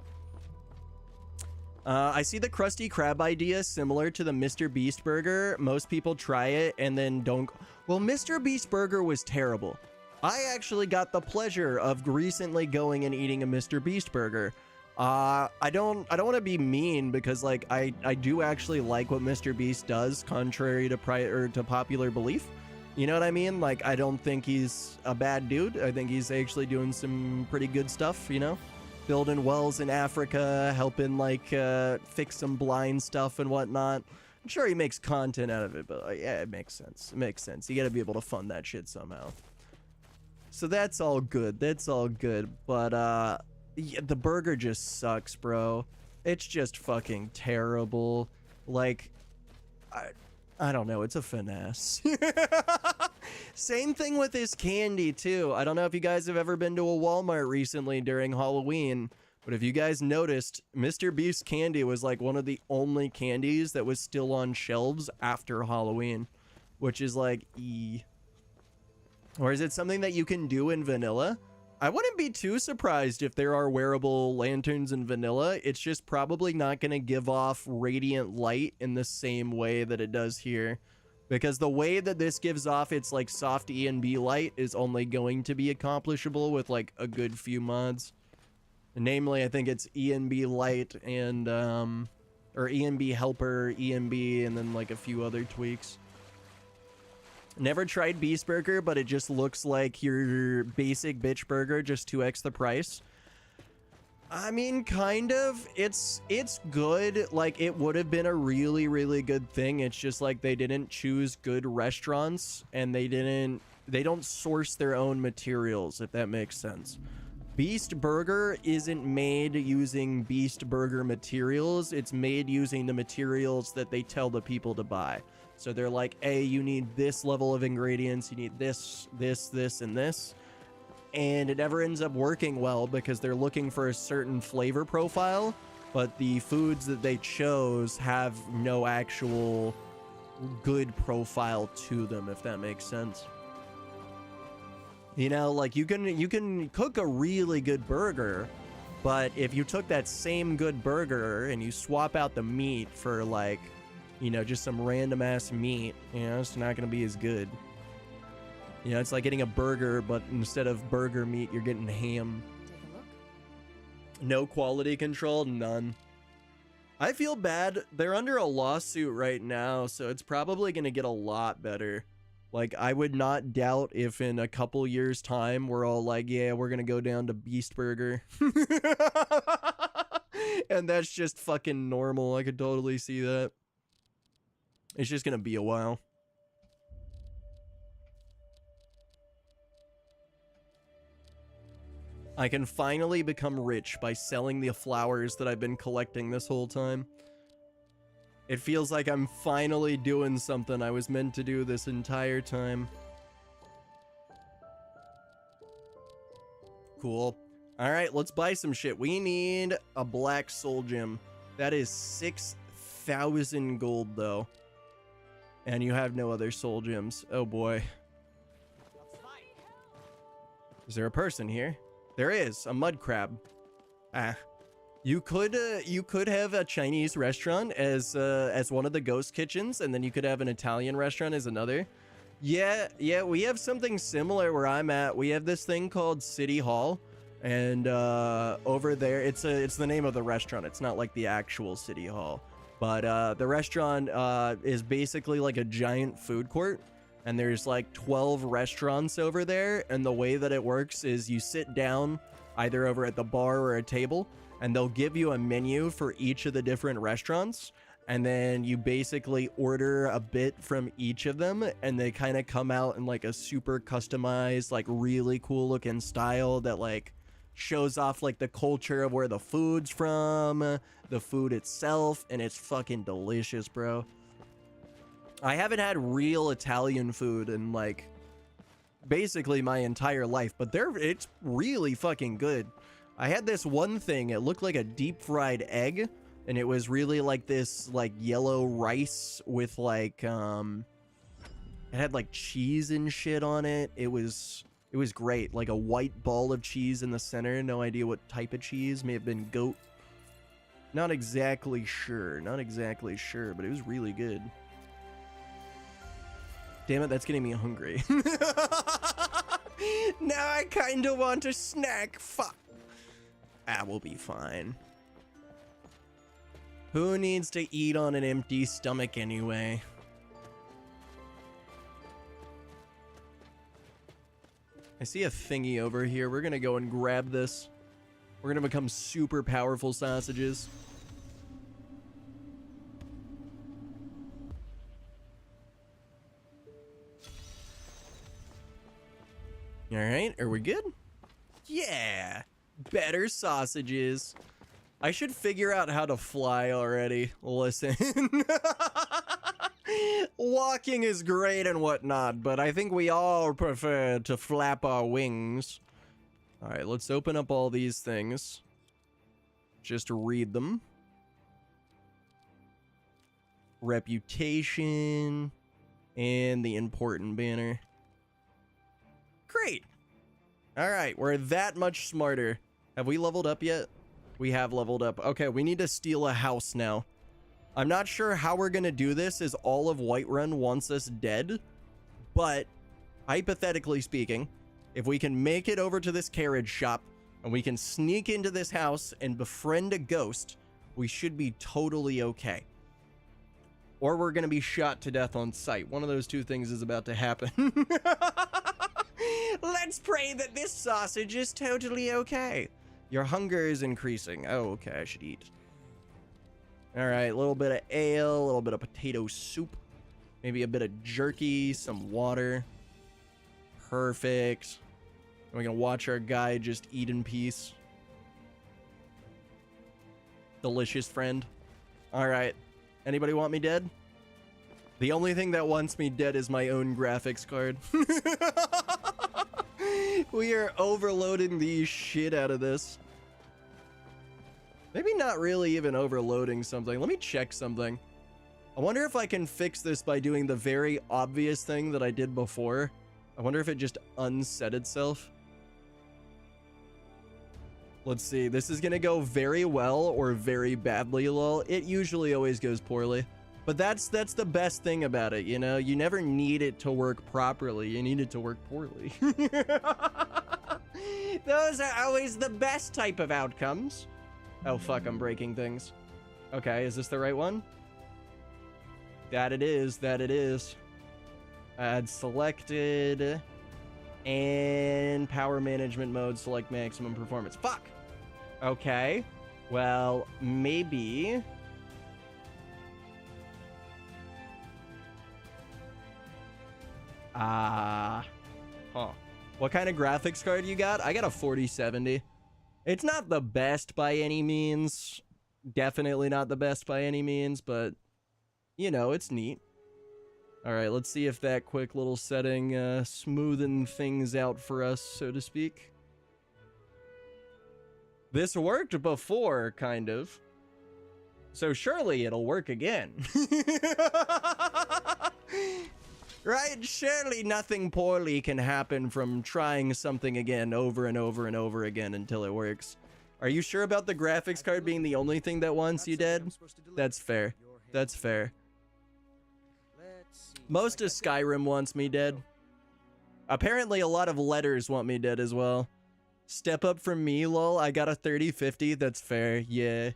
I see the Krusty Krab idea similar to the Mr. Beast burger. Most people try it and then don't. Well, Mr. Beast burger was terrible. I actually got the pleasure of recently going and eating a Mr. Beast burger. I don't want to be mean because like I do actually like what Mr. Beast does, contrary to to popular belief. You know what I mean? Like, I don't think he's a bad dude. I think he's actually doing some pretty good stuff, you know? Building wells in Africa, helping, like, fix some blind stuff and whatnot. I'm sure he makes content out of it, but, yeah, it makes sense. It makes sense. You gotta be able to fund that shit somehow. So that's all good. That's all good. But, yeah, the burger just sucks, bro. It's just fucking terrible. Like, I don't know. It's a finesse. Same thing with this candy, too. I don't know if you guys have ever been to a Walmart recently during Halloween, but if you guys noticed, Mr. Beast candy was like one of the only candies that was still on shelves after Halloween, which is like, Or is it something that you can do in vanilla? I wouldn't be too surprised if there are wearable lanterns in vanilla. It's just probably not going to give off radiant light in the same way that it does here. Because the way that this gives off its like soft ENB light is only going to be accomplishable with like a good few mods. Namely, I think it's ENB light and or ENB helper, ENB, and then like a few other tweaks. Never tried Beast Burger, but it just looks like your basic bitch burger, just 2x the price. I mean, kind of. It's good. Like, it would have been a really, really good thing. It's just like they didn't choose good restaurants and they don't source their own materials, if that makes sense. Beast Burger isn't made using Beast Burger materials. It's made using the materials that they tell the people to buy. So they're like, hey, you need this level of ingredients, you need this, this, this, and this. And it never ends up working well because they're looking for a certain flavor profile, but the foods that they chose have no actual good profile to them, if that makes sense. You know, like you can cook a really good burger, but if you took that same good burger and you swap out the meat for like, you know, just some random ass meat, you know, it's not going to be as good. You know, it's like getting a burger, but instead of burger meat, you're getting ham. Take a look. No quality control, none. I feel bad. They're under a lawsuit right now, so it's probably going to get a lot better. Like, I would not doubt if in a couple years' time, we're all like, yeah, we're going to go down to Beast Burger. And that's just fucking normal. I could totally see that. It's just gonna be a while. I can finally become rich by selling the flowers that I've been collecting this whole time. It feels like I'm finally doing something I was meant to do this entire time. Cool. Alright, let's buy some shit. We need a black soul gem. That is 6,000 gold, though. And you have no other soul gems. Oh boy. Is there a person here? There is, a mud crab. Ah. You could have a Chinese restaurant as one of the ghost kitchens, and then you could have an Italian restaurant as another. Yeah, we have something similar where I'm at. We have this thing called City Hall, and over there, it's the name of the restaurant. It's not like the actual City Hall. But the restaurant is basically like a giant food court, and there's like 12 restaurants over there, and the way that it works is you sit down either over at the bar or a table, and they'll give you a menu for each of the different restaurants, and then you basically order a bit from each of them, and they kind of come out in like a super customized, like really cool looking style that like shows off like the culture of where the food's from, the food itself, and it's fucking delicious, bro. I haven't had real Italian food in like basically my entire life, but it's really fucking good. I had this one thing, it looked like a deep fried egg, and it was really like this like yellow rice with like it had like cheese and shit on it. It was great, like a white ball of cheese in the center. No idea what type of cheese, may have been goat. Not exactly sure. Not exactly sure, but it was really good. Damn it, that's getting me hungry. Now I kinda want a snack. Fuck. Ah, we'll be fine. Who needs to eat on an empty stomach anyway? I see a thingy over here. We're gonna go and grab this. We're gonna become super powerful sausages. All right, are we good? Yeah, better sausages. I should figure out how to fly already. Listen. Walking is great and whatnot, but I think we all prefer to flap our wings. All right, let's open up all these things. Just read them. Reputation and the important banner. Great. All right, we're that much smarter. Have we leveled up yet? We have leveled up. Okay, we need to steal a house now. I'm not sure how we're gonna do this, as all of Whiterun wants us dead, but hypothetically speaking, if we can make it over to this carriage shop and we can sneak into this house and befriend a ghost, we should be totally okay. Or we're gonna be shot to death on sight. One of those two things is about to happen. Let's pray that this sausage is totally okay. Your hunger is increasing. Oh, okay, I should eat. All right, a little bit of ale, a little bit of potato soup, maybe a bit of jerky, some water. Perfect. And we can watch our guy just eat in peace. Delicious friend. All right. Anybody want me dead? The only thing that wants me dead is my own graphics card. We are overloading the shit out of this. Maybe not really even overloading something. Let me check something. I wonder if I can fix this by doing the very obvious thing that I did before. I wonder if it just unset itself. Let's see. This is gonna go very well or very badly, lol. It usually always goes poorly. But that's the best thing about it, you know? You never need it to work properly. You need it to work poorly. Those are always the best type of outcomes. Oh, fuck, I'm breaking things. Okay, is this the right one? That it is, that it is. Add selected. And power management mode, select maximum performance. Fuck! Okay, well, maybe... Huh. What kind of graphics card you got? I got a 4070. It's not the best by any means. Definitely not the best by any means, but, you know, it's neat. All right, let's see if that quick little setting smoothen things out for us, so to speak. This worked before, kind of. So surely it'll work again. Right? Surely nothing poorly can happen from trying something again over and over and over again until it works. Are you sure about the graphics card being the only thing that wants you dead? That's fair. That's fair. Most of Skyrim wants me dead. Apparently a lot of letters want me dead as well. Step up from me, lol. I got a 3050. That's fair. Yeah.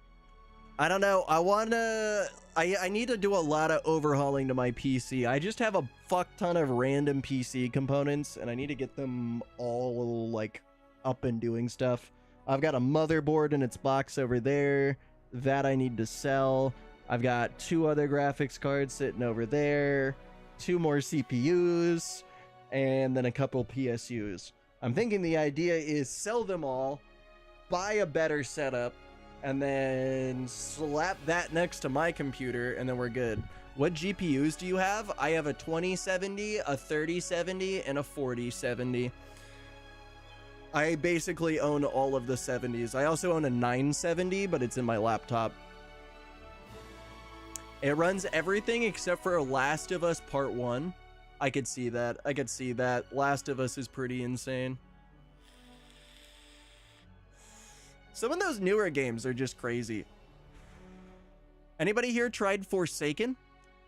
I don't know. I need to do a lot of overhauling to my PC. I just have a fuck ton of random PC components, and I need to get them all, like, up and doing stuff. I've got a motherboard in its box over there. That I need to sell. I've got 2 other graphics cards sitting over there. 2 more CPUs. And then a couple PSUs. I'm thinking the idea is sell them all, buy a better setup, and then slap that next to my computer, and then we're good. What GPUs do you have? I have a 2070, a 3070, and a 4070. I basically own all of the 70s. I also own a 970, but it's in my laptop. It runs everything except for Last of Us Part 1. I could see that. I could see that. Last of Us is pretty insane. Some of those newer games are just crazy. Anybody here tried Forsaken?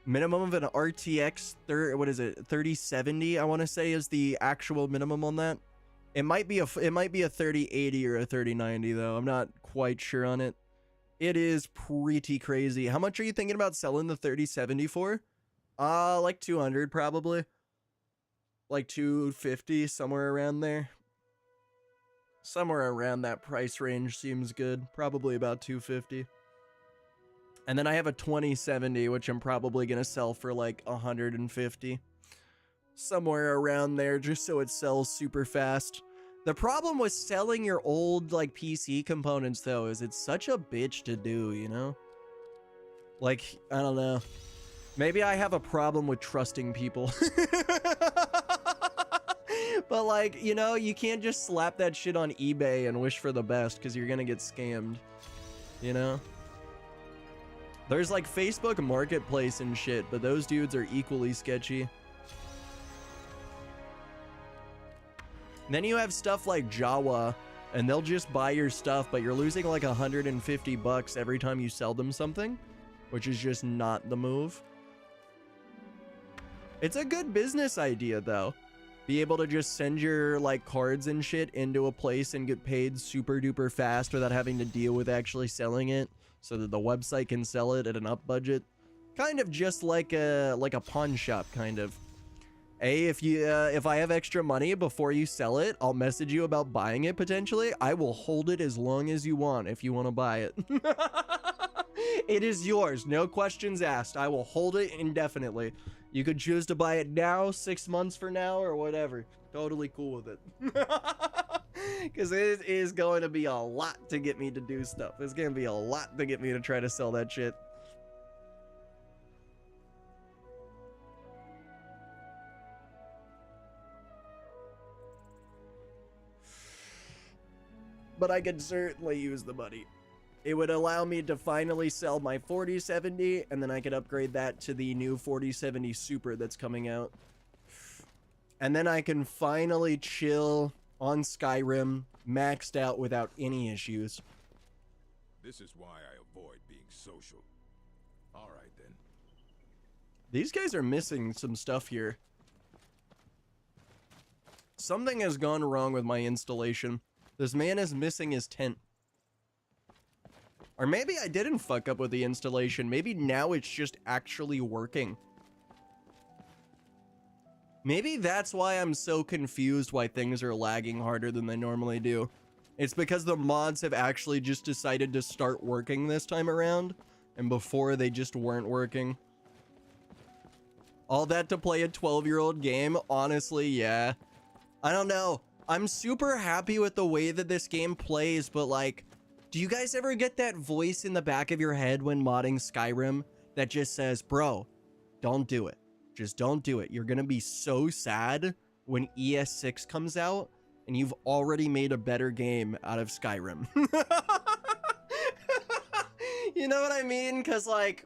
Minimum of an RTX, what is it, 3070, I want to say is the actual minimum on that. It might be a 3080 or a 3090 though. I'm not quite sure on it. It is pretty crazy. How much are you thinking about selling the 3070 for? Like 200 probably. Like 250, somewhere around there. Somewhere around that price range seems good. Probably about 250. And then I have a 2070, which I'm probably going to sell for like 150. Somewhere around there, just so it sells super fast. The problem with selling your old like PC components though is it's such a bitch to do, you know? Like, I don't know. Maybe I have a problem with trusting people. But like, you know, you can't just slap that shit on eBay and wish for the best because you're gonna get scammed, you know? There's like Facebook Marketplace and shit, but those dudes are equally sketchy. Then you have stuff like Jawa, and they'll just buy your stuff, but you're losing like 150 bucks every time you sell them something, which is just not the move. It's a good business idea though. Be able to just send your like cards and shit into a place and get paid super duper fast without having to deal with actually selling it, so that the website can sell it at an up budget. Kind of just like a pawn shop kind of. If I have extra money before you sell it, I'll message you about buying it potentially. I will hold it as long as you want if you want to buy it. It is yours, no questions asked. I will hold it indefinitely. You could choose to buy it now, 6 months from now, or whatever. Totally cool with it. Because it is going to be a lot to get me to do stuff. It's going to be a lot to get me to try to sell that shit. But I could certainly use the money. It would allow me to finally sell my 4070, and then I could upgrade that to the new 4070 Super that's coming out. And then I can finally chill on Skyrim, maxed out without any issues. This is why I avoid being social. All right, then. These guys are missing some stuff here. Something has gone wrong with my installation. This man is missing his tent. Or maybe I didn't fuck up with the installation. Maybe now it's just actually working. Maybe that's why I'm so confused why things are lagging harder than they normally do. It's because the mods have actually just decided to start working this time around, and before they just weren't working. All that to play a 12-year-old game? Honestly, yeah. I don't know. I'm super happy with the way that this game plays, but like, do you guys ever get that voice in the back of your head when modding Skyrim that just says, bro, don't do it. Just don't do it. You're gonna be so sad when ES6 comes out and you've already made a better game out of Skyrim. You know what I mean? Because like,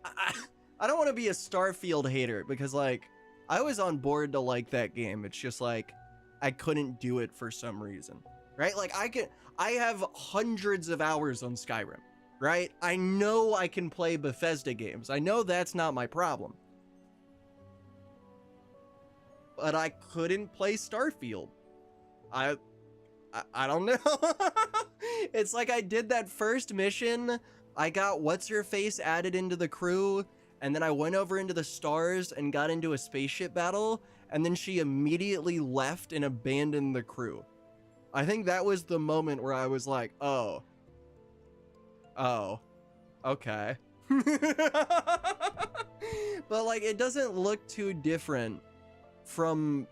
I don't want to be a Starfield hater because like, I was on board to like that game. It's just like, I couldn't do it for some reason, right? Like I have hundreds of hours on Skyrim, right? I know I can play Bethesda games. I know that's not my problem. But I couldn't play Starfield. I don't know. It's like I did that first mission. I got what's-her-face added into the crew, and then I went over into the stars and got into a spaceship battle, and then she immediately left and abandoned the crew. I think that was the moment where I was like, oh, okay. But like, it doesn't look too different from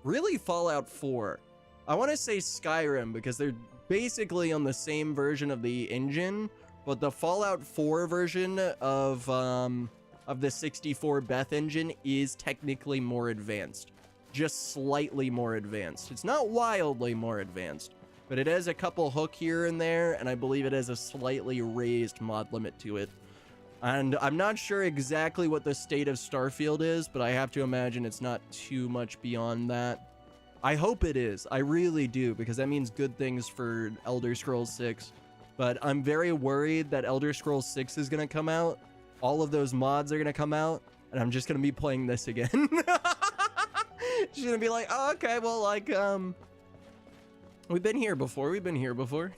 really Fallout 4. I want to say Skyrim because they're basically on the same version of the engine, but the Fallout 4 version of the 64 Beth engine is technically more advanced. Just slightly more advanced. It's not wildly more advanced, but it has a couple hook here and there, and I believe it has a slightly raised mod limit to it. And I'm not sure exactly what the state of Starfield is, but I have to imagine it's not too much beyond that. I hope it is. I really do, because that means good things for Elder Scrolls 6. But I'm very worried that Elder Scrolls 6 is going to come out. All of those mods are going to come out, and I'm just going to be playing this again. Just going to be like, oh, okay, well, like, we've been here before. We've been here before.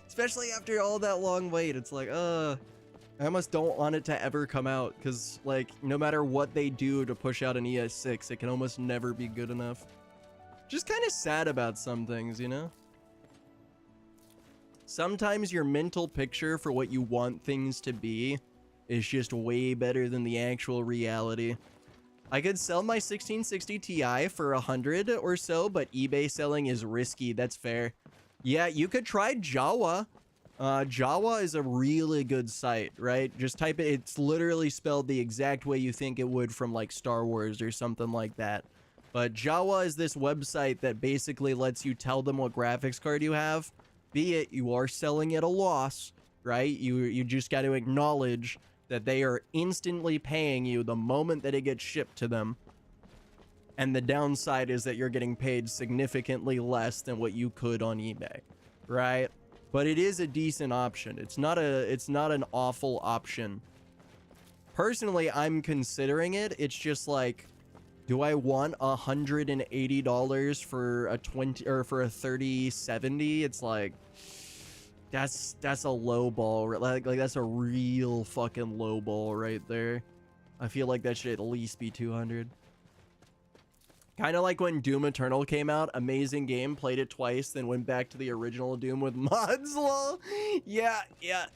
Especially after all that long wait. It's like, I almost don't want it to ever come out, because, like, no matter what they do to push out an ES6, it can almost never be good enough. Just kind of sad about some things, you know? Sometimes your mental picture for what you want things to be is just way better than the actual reality. I could sell my 1660 Ti for 100 or so, but eBay selling is risky. That's fair. Yeah, you could try Jawa. Jawa is a really good site, right? Just type it. It's literally spelled the exact way you think it would from like Star Wars or something like that. But Jawa is this website that basically lets you tell them what graphics card you have. Be it you are selling at a loss, right? You just got to acknowledge that they are instantly paying you the moment that it gets shipped to them. And the downside is that you're getting paid significantly less than what you could on eBay, right? But it is a decent option. It's not an awful option. Personally, I'm considering it. It's just like, do I want $180 for a 20 or for a 3070? It's like that's a low ball. Like that's a real fucking low ball right there. I feel like that should at least be 200. Kind of like when Doom Eternal came out. Amazing game. Played it twice, then went back to the original Doom with mods. Lol. Yeah,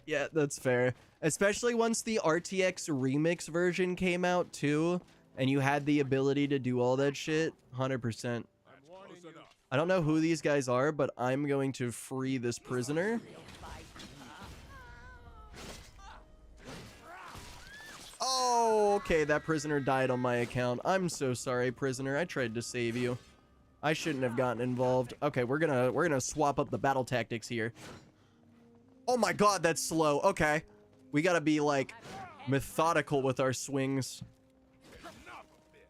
that's fair. Especially once the RTX remix version came out too. And you had the ability to do all that shit, 100%. I don't know who these guys are, but I'm going to free this prisoner. Oh, okay, that prisoner died on my account. I'm so sorry, prisoner. I tried to save you. I shouldn't have gotten involved. Okay, we're gonna swap up the battle tactics here. Oh my god, that's slow. Okay. We gotta be like methodical with our swings.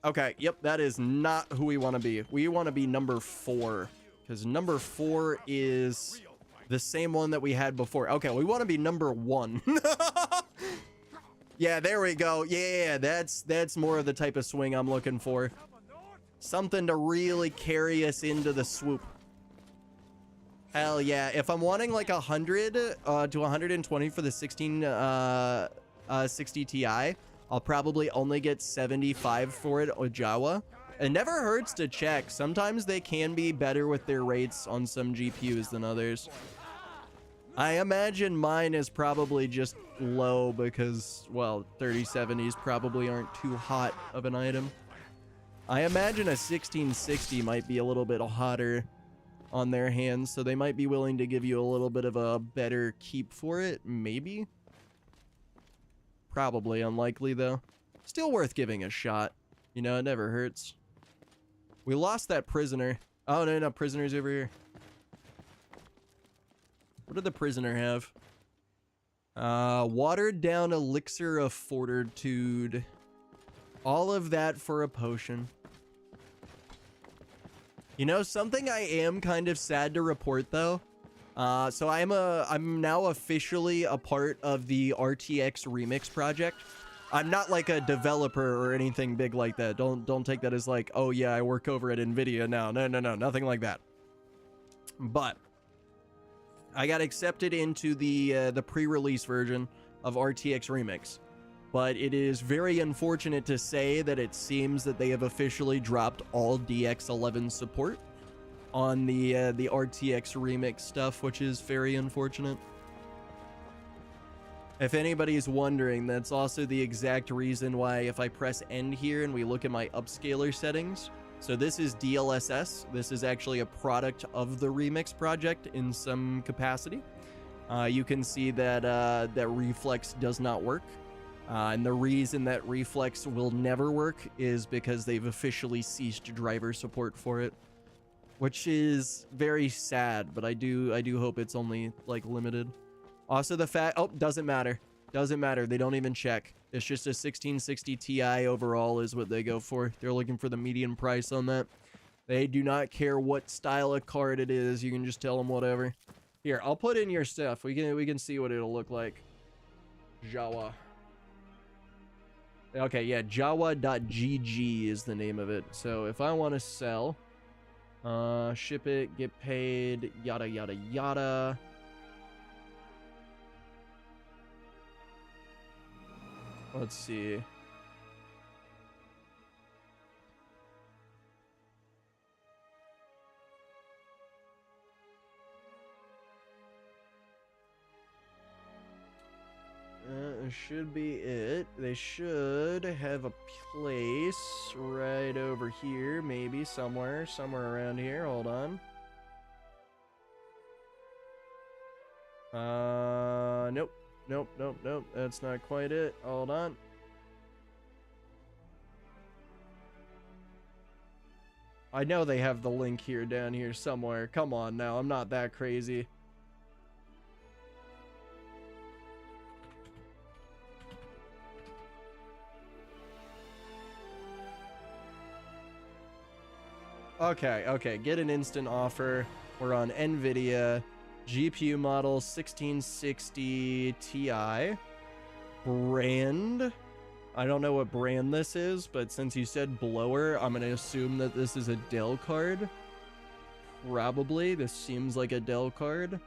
Okay, yep, that is not who we want to be. We want to be number 4, because number 4 is the same one that we had before. Okay, we want to be number 1. Yeah, there we go. Yeah, that's more of the type of swing I'm looking for. Something to really carry us into the swoop. Hell yeah. If I'm wanting like 100 to 120 for the 1660 Ti, I'll probably only get 75 for it with Jawa. It never hurts to check. Sometimes they can be better with their rates on some GPUs than others. I imagine mine is probably just low because, well, 3070s probably aren't too hot of an item. I imagine a 1660 might be a little bit hotter on their hands, so they might be willing to give you a little bit of a better keep for it, maybe? Probably unlikely, though. Still worth giving a shot. You know, it never hurts. We lost that prisoner. Oh, no, prisoner's over here. What did the prisoner have? Watered down elixir of fortitude. All of that for a potion. You know, something I am kind of sad to report, though. So I'm now officially a part of the RTX Remix project. I'm not like a developer or anything big like that. Don't take that as like, oh yeah, I work over at Nvidia now. No, nothing like that. But I got accepted into the pre-release version of RTX Remix. But it is very unfortunate to say that it seems that they have officially dropped all DX11 support on the RTX Remix stuff, which is very unfortunate. If anybody's wondering, that's also the exact reason why if I press end here and we look at my upscaler settings, so this is DLSS. This is actually a product of the Remix project in some capacity. You can see that that reflex does not work. And the reason that reflex will never work is because they've officially ceased driver support for it, which is very sad, but I do hope it's only like limited. Also the fact, oh, doesn't matter. They don't even check. It's just a 1660 Ti overall is what they go for. They're looking for the median price on that. They do not care what style of card it is. You can just tell them whatever. Here, I'll put in your stuff. We can see what it'll look like. Jawa. Okay, yeah, Jawa.gg is the name of it. So if I want to sell, ship it, get paid, yada yada yada. Let's see. Should be it. They should have a place right over here, maybe somewhere around here. Hold on. Nope. That's not quite it. Hold on. I know they have the link here down here somewhere. Come on now, I'm not that crazy. Okay, get an instant offer. We're on NVIDIA GPU model 1660 Ti. Brand, I don't know what brand this is, but since you said blower, I'm gonna assume that this is a Dell card. Probably, this seems like a Dell card.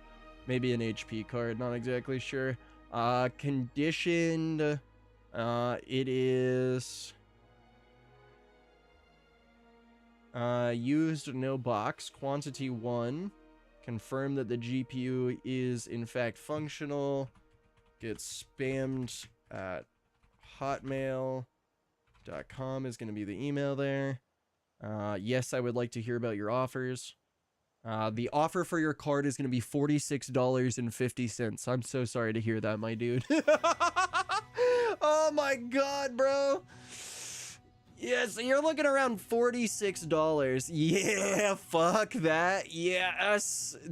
Maybe an HP card, not exactly sure. Conditioned, it is... used, no box. Quantity 1. Confirm that the GPU is in fact functional. Get spammed at hotmail.com is going to be the email there. Yes, I would like to hear about your offers. The offer for your card is going to be $46.50. I'm so sorry to hear that, my dude. Oh my god, bro. Yeah, so you're looking around $46. Yeah, fuck that. Yeah,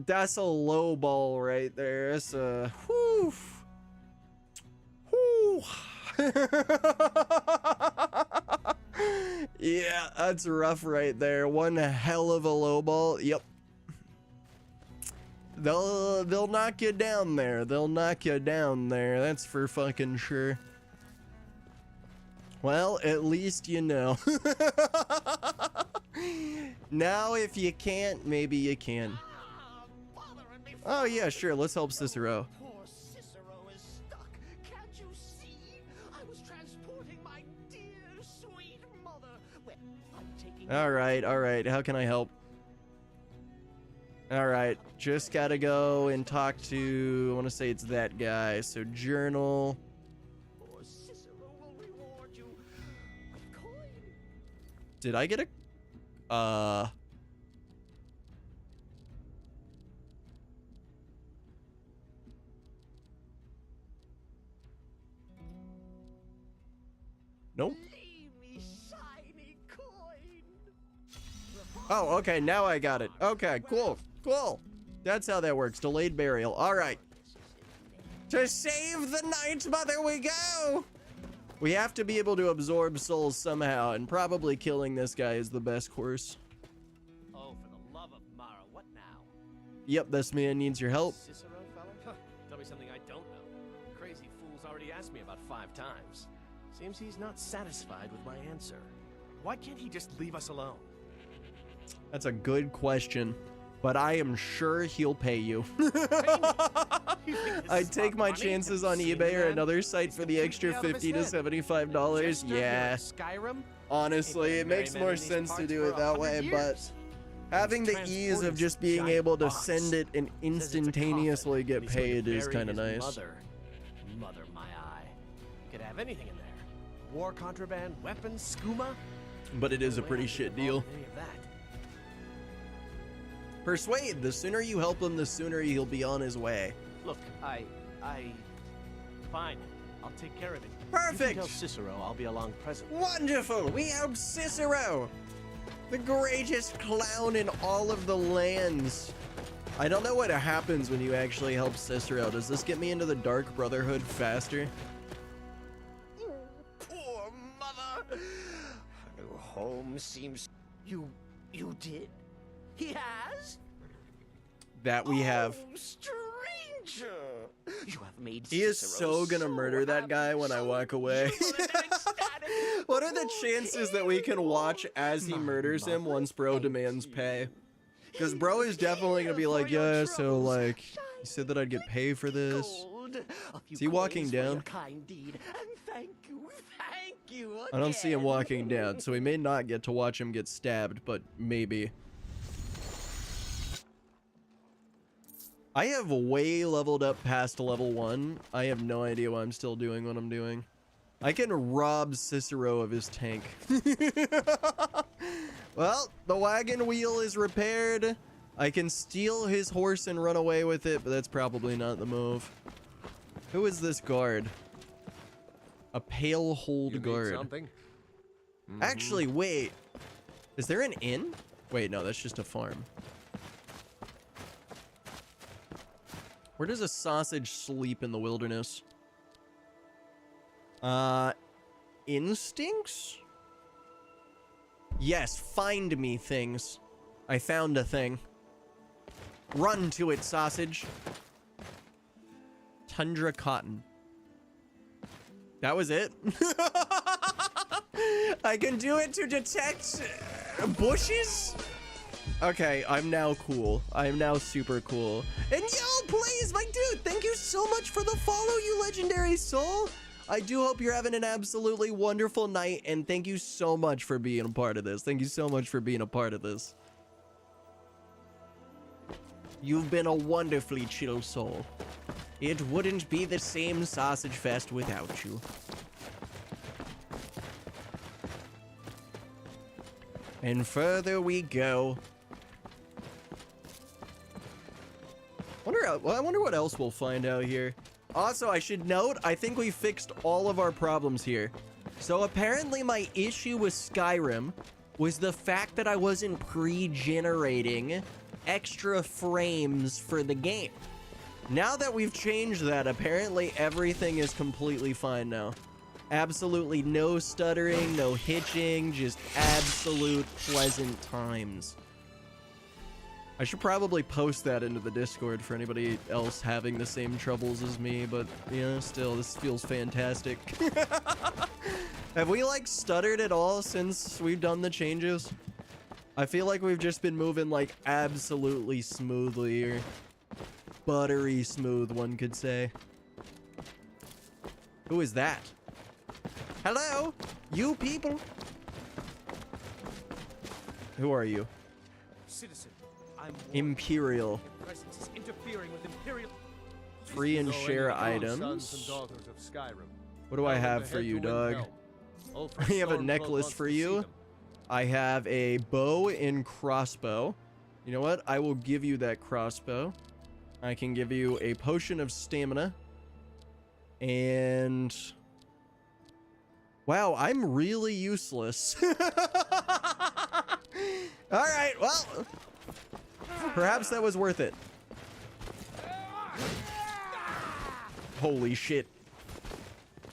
that's a low ball right there. That's a whew. Whew. Yeah, that's rough right there. One hell of a low ball. Yep. They'll knock you down there. They'll knock you down there. That's for fucking sure. Well, at least you know. Now, if you can't, maybe you can. Oh, yeah, sure. Let's help Cicero. Poor Cicero is stuck. Can't you see? I was transporting my dear, sweet mother. Well, I'm taking... All right. How can I help? All right. Just gotta go and talk to, I want to say it's that guy. So, journal. Poor Cicero will reward you with coin. Did I get a... Nope. Leave me shiny coin. Oh, okay, now I got it. Okay, cool. That's how that works. Delayed burial. All right. To save the Night Mother we go! We have to be able to absorb souls somehow, and probably killing this guy is the best course. Oh, for the love of Mara, what now? Yep, this man needs your help. Cicero, fella? Tell me something I don't know. Crazy fool's already asked me about 5 times. Seems he's not satisfied with my answer. Why can't he just leave us alone? That's a good question, but I am sure he'll pay you. I'd take my chances on eBay or another site for the extra $50 to $75. Yeah. Skyrim? Honestly, it makes more sense to do it that way, but having the ease of just being able to send it and instantaneously get paid is kind of nice. Mother, my eye. Could have anything in there. War contraband, weapons, skooma. But it is a pretty shit deal. Any of that. Persuade. The sooner you help him, the sooner he'll be on his way. Look, fine. I'll take care of it. Perfect. You can tell Cicero I'll be along present. Wonderful. We help Cicero, the greatest clown in all of the lands. I don't know what happens when you actually help Cicero. Does this get me into the Dark Brotherhood faster? Poor mother. Home seems... You did? He has? that we have. Oh, stranger! You have made He is Cicero so gonna murder that guy when I walk away. What are the chances that we can watch as he murders him once bro demands pay? Because bro is definitely gonna be like, yeah, so like, you said that I'd get paid for this. Is he walking down? Thank you I don't see him again. walking down, so we may not get to watch him get stabbed, but maybe. I have way leveled up past level 1. I have no idea why I'm still doing what I'm doing. I can rob Cicero of his tank. Well, the wagon wheel is repaired. I can steal his horse and run away with it, but that's probably not the move. Who is this guard? A pale hold guard. Something? Actually, wait. Is there an inn? Wait, no, that's just a farm. Where does a sausage sleep in the wilderness? Instincts? Yes, find me things. I found a thing. Run to it, sausage. Tundra cotton. That was it? I can do it to detect bushes? Okay, I'm now cool. I'm now super cool. And yo, please, my dude, thank you so much for the follow, you legendary soul. I do hope you're having an absolutely wonderful night, and thank you so much for being a part of this. Thank you so much for being a part of this. You've been a wonderfully chill soul. It wouldn't be the same sausage fest without you. And further we go. I wonder what else we'll find out here. Also, I should note, I think we fixed all of our problems here. So apparently my issue with Skyrim was the fact that I wasn't pre-generating extra frames for the game. Now that we've changed that, apparently everything is completely fine now. Absolutely no stuttering, no hitching, just absolute pleasant times. I should probably post that into the Discord for anybody else having the same troubles as me, but yeah, still, this feels fantastic. Have we like stuttered at all since we've done the changes? I feel like we've just been moving like absolutely smoothly, or buttery smooth, one could say. Who is that? Hello, you people. Who are you? Citizen, I'm Imperial. Your presence is interfering with Imperial. Free and share items. Sons and daughters of Skyrim. What do I have for you, dog? I have a necklace for you. I have a bow and crossbow. You know what? I will give you that crossbow. I can give you a potion of stamina. And... wow, I'm really useless. Alright, well... perhaps that was worth it. Holy shit.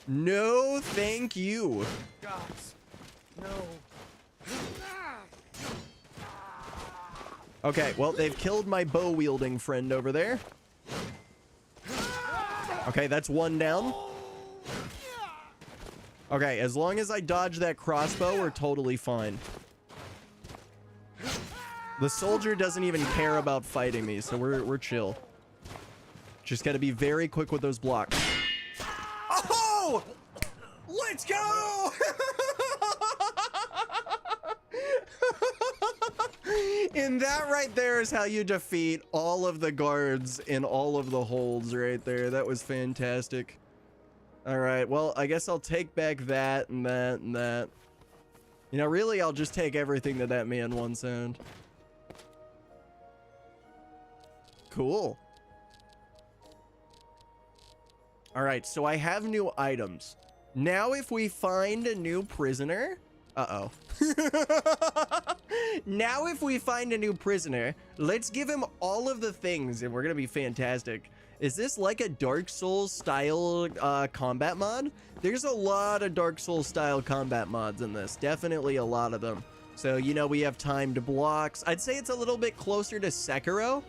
No, thank you. Gods, no. Okay, well, they've killed my bow-wielding friend over there. Okay, that's one down. Okay, as long as I dodge that crossbow, we're totally fine. The soldier doesn't even care about fighting me, so we're chill. Just gotta be very quick with those blocks. Oh! Let's go! And that right there is how you defeat all of the guards in all of the holds right there. That was fantastic. All right, well, I guess I'll take back that and that and that. You know, really, I'll just take everything that that man once owned. Cool. All right, so I have new items. Now if we find a new prisoner... uh-oh. Now if we find a new prisoner, let's give him all of the things and we're gonna be fantastic. Is this like a Dark Souls style combat mod? There's a lot of Dark Souls style combat mods in this. Definitely a lot of them. So, you know, we have timed blocks. I'd say it's a little bit closer to Sekiro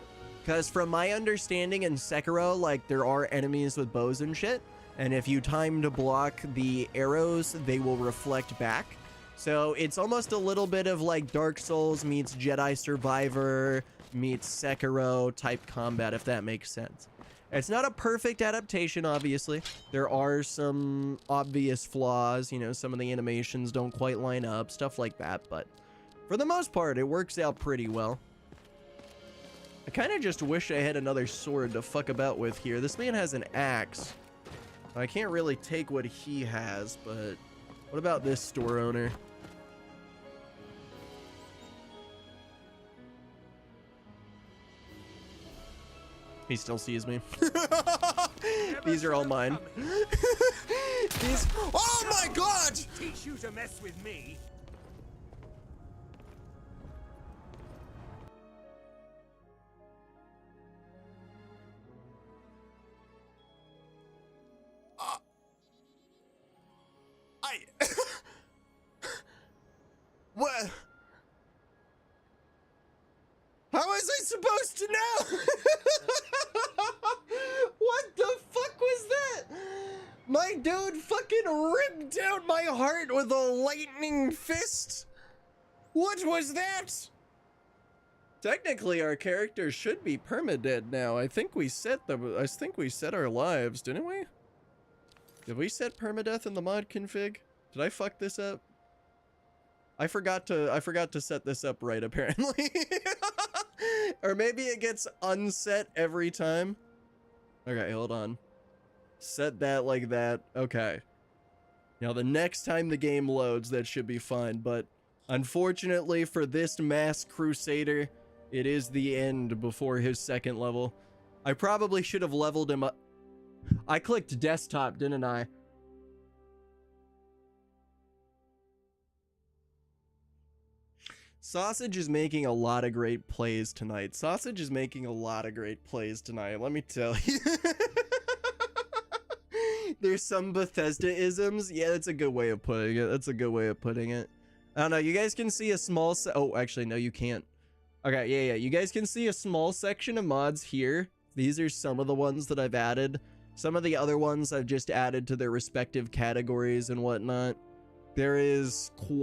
Because from my understanding in Sekiro, like, there are enemies with bows and shit, and if you time to block the arrows, they will reflect back. So it's almost a little bit of like Dark Souls meets Jedi Survivor meets Sekiro type combat, if that makes sense. It's not a perfect adaptation, obviously. There are some obvious flaws, you know, some of the animations don't quite line up, stuff like that, but for the most part, it works out pretty well. I kind of just wish I had another sword to fuck about with here. This man has an axe. I can't really take what he has, but what about this store owner? He still sees me. These are all mine. These. Oh my god! Teach you to mess with me. What? How was I supposed to know? What the fuck was that? My dude fucking ripped out my heart with a lightning fist. What was that? Technically, our characters should be permadead now. I think we set our lives, didn't we? Did we set permadeath in the mod config? Did I fuck this up? I forgot to set this up right, apparently. Or maybe it gets unset every time. Okay, hold on. Set that like that. Okay. Now the next time the game loads, that should be fine, but unfortunately for this mass crusader, it is the end before his second level. I probably should have leveled him up. I clicked desktop, didn't I? Sausage is making a lot of great plays tonight. Sausage is making a lot of great plays tonight, let me tell you. There's some Bethesda-isms. Yeah, that's a good way of putting it. That's a good way of putting it. I don't know, you guys can see a small oh, actually, no, you can't. Okay, yeah, you guys can see a small section of mods here. These are some of the ones that I've added. Some of the other ones I've just added to their respective categories and whatnot. There is quite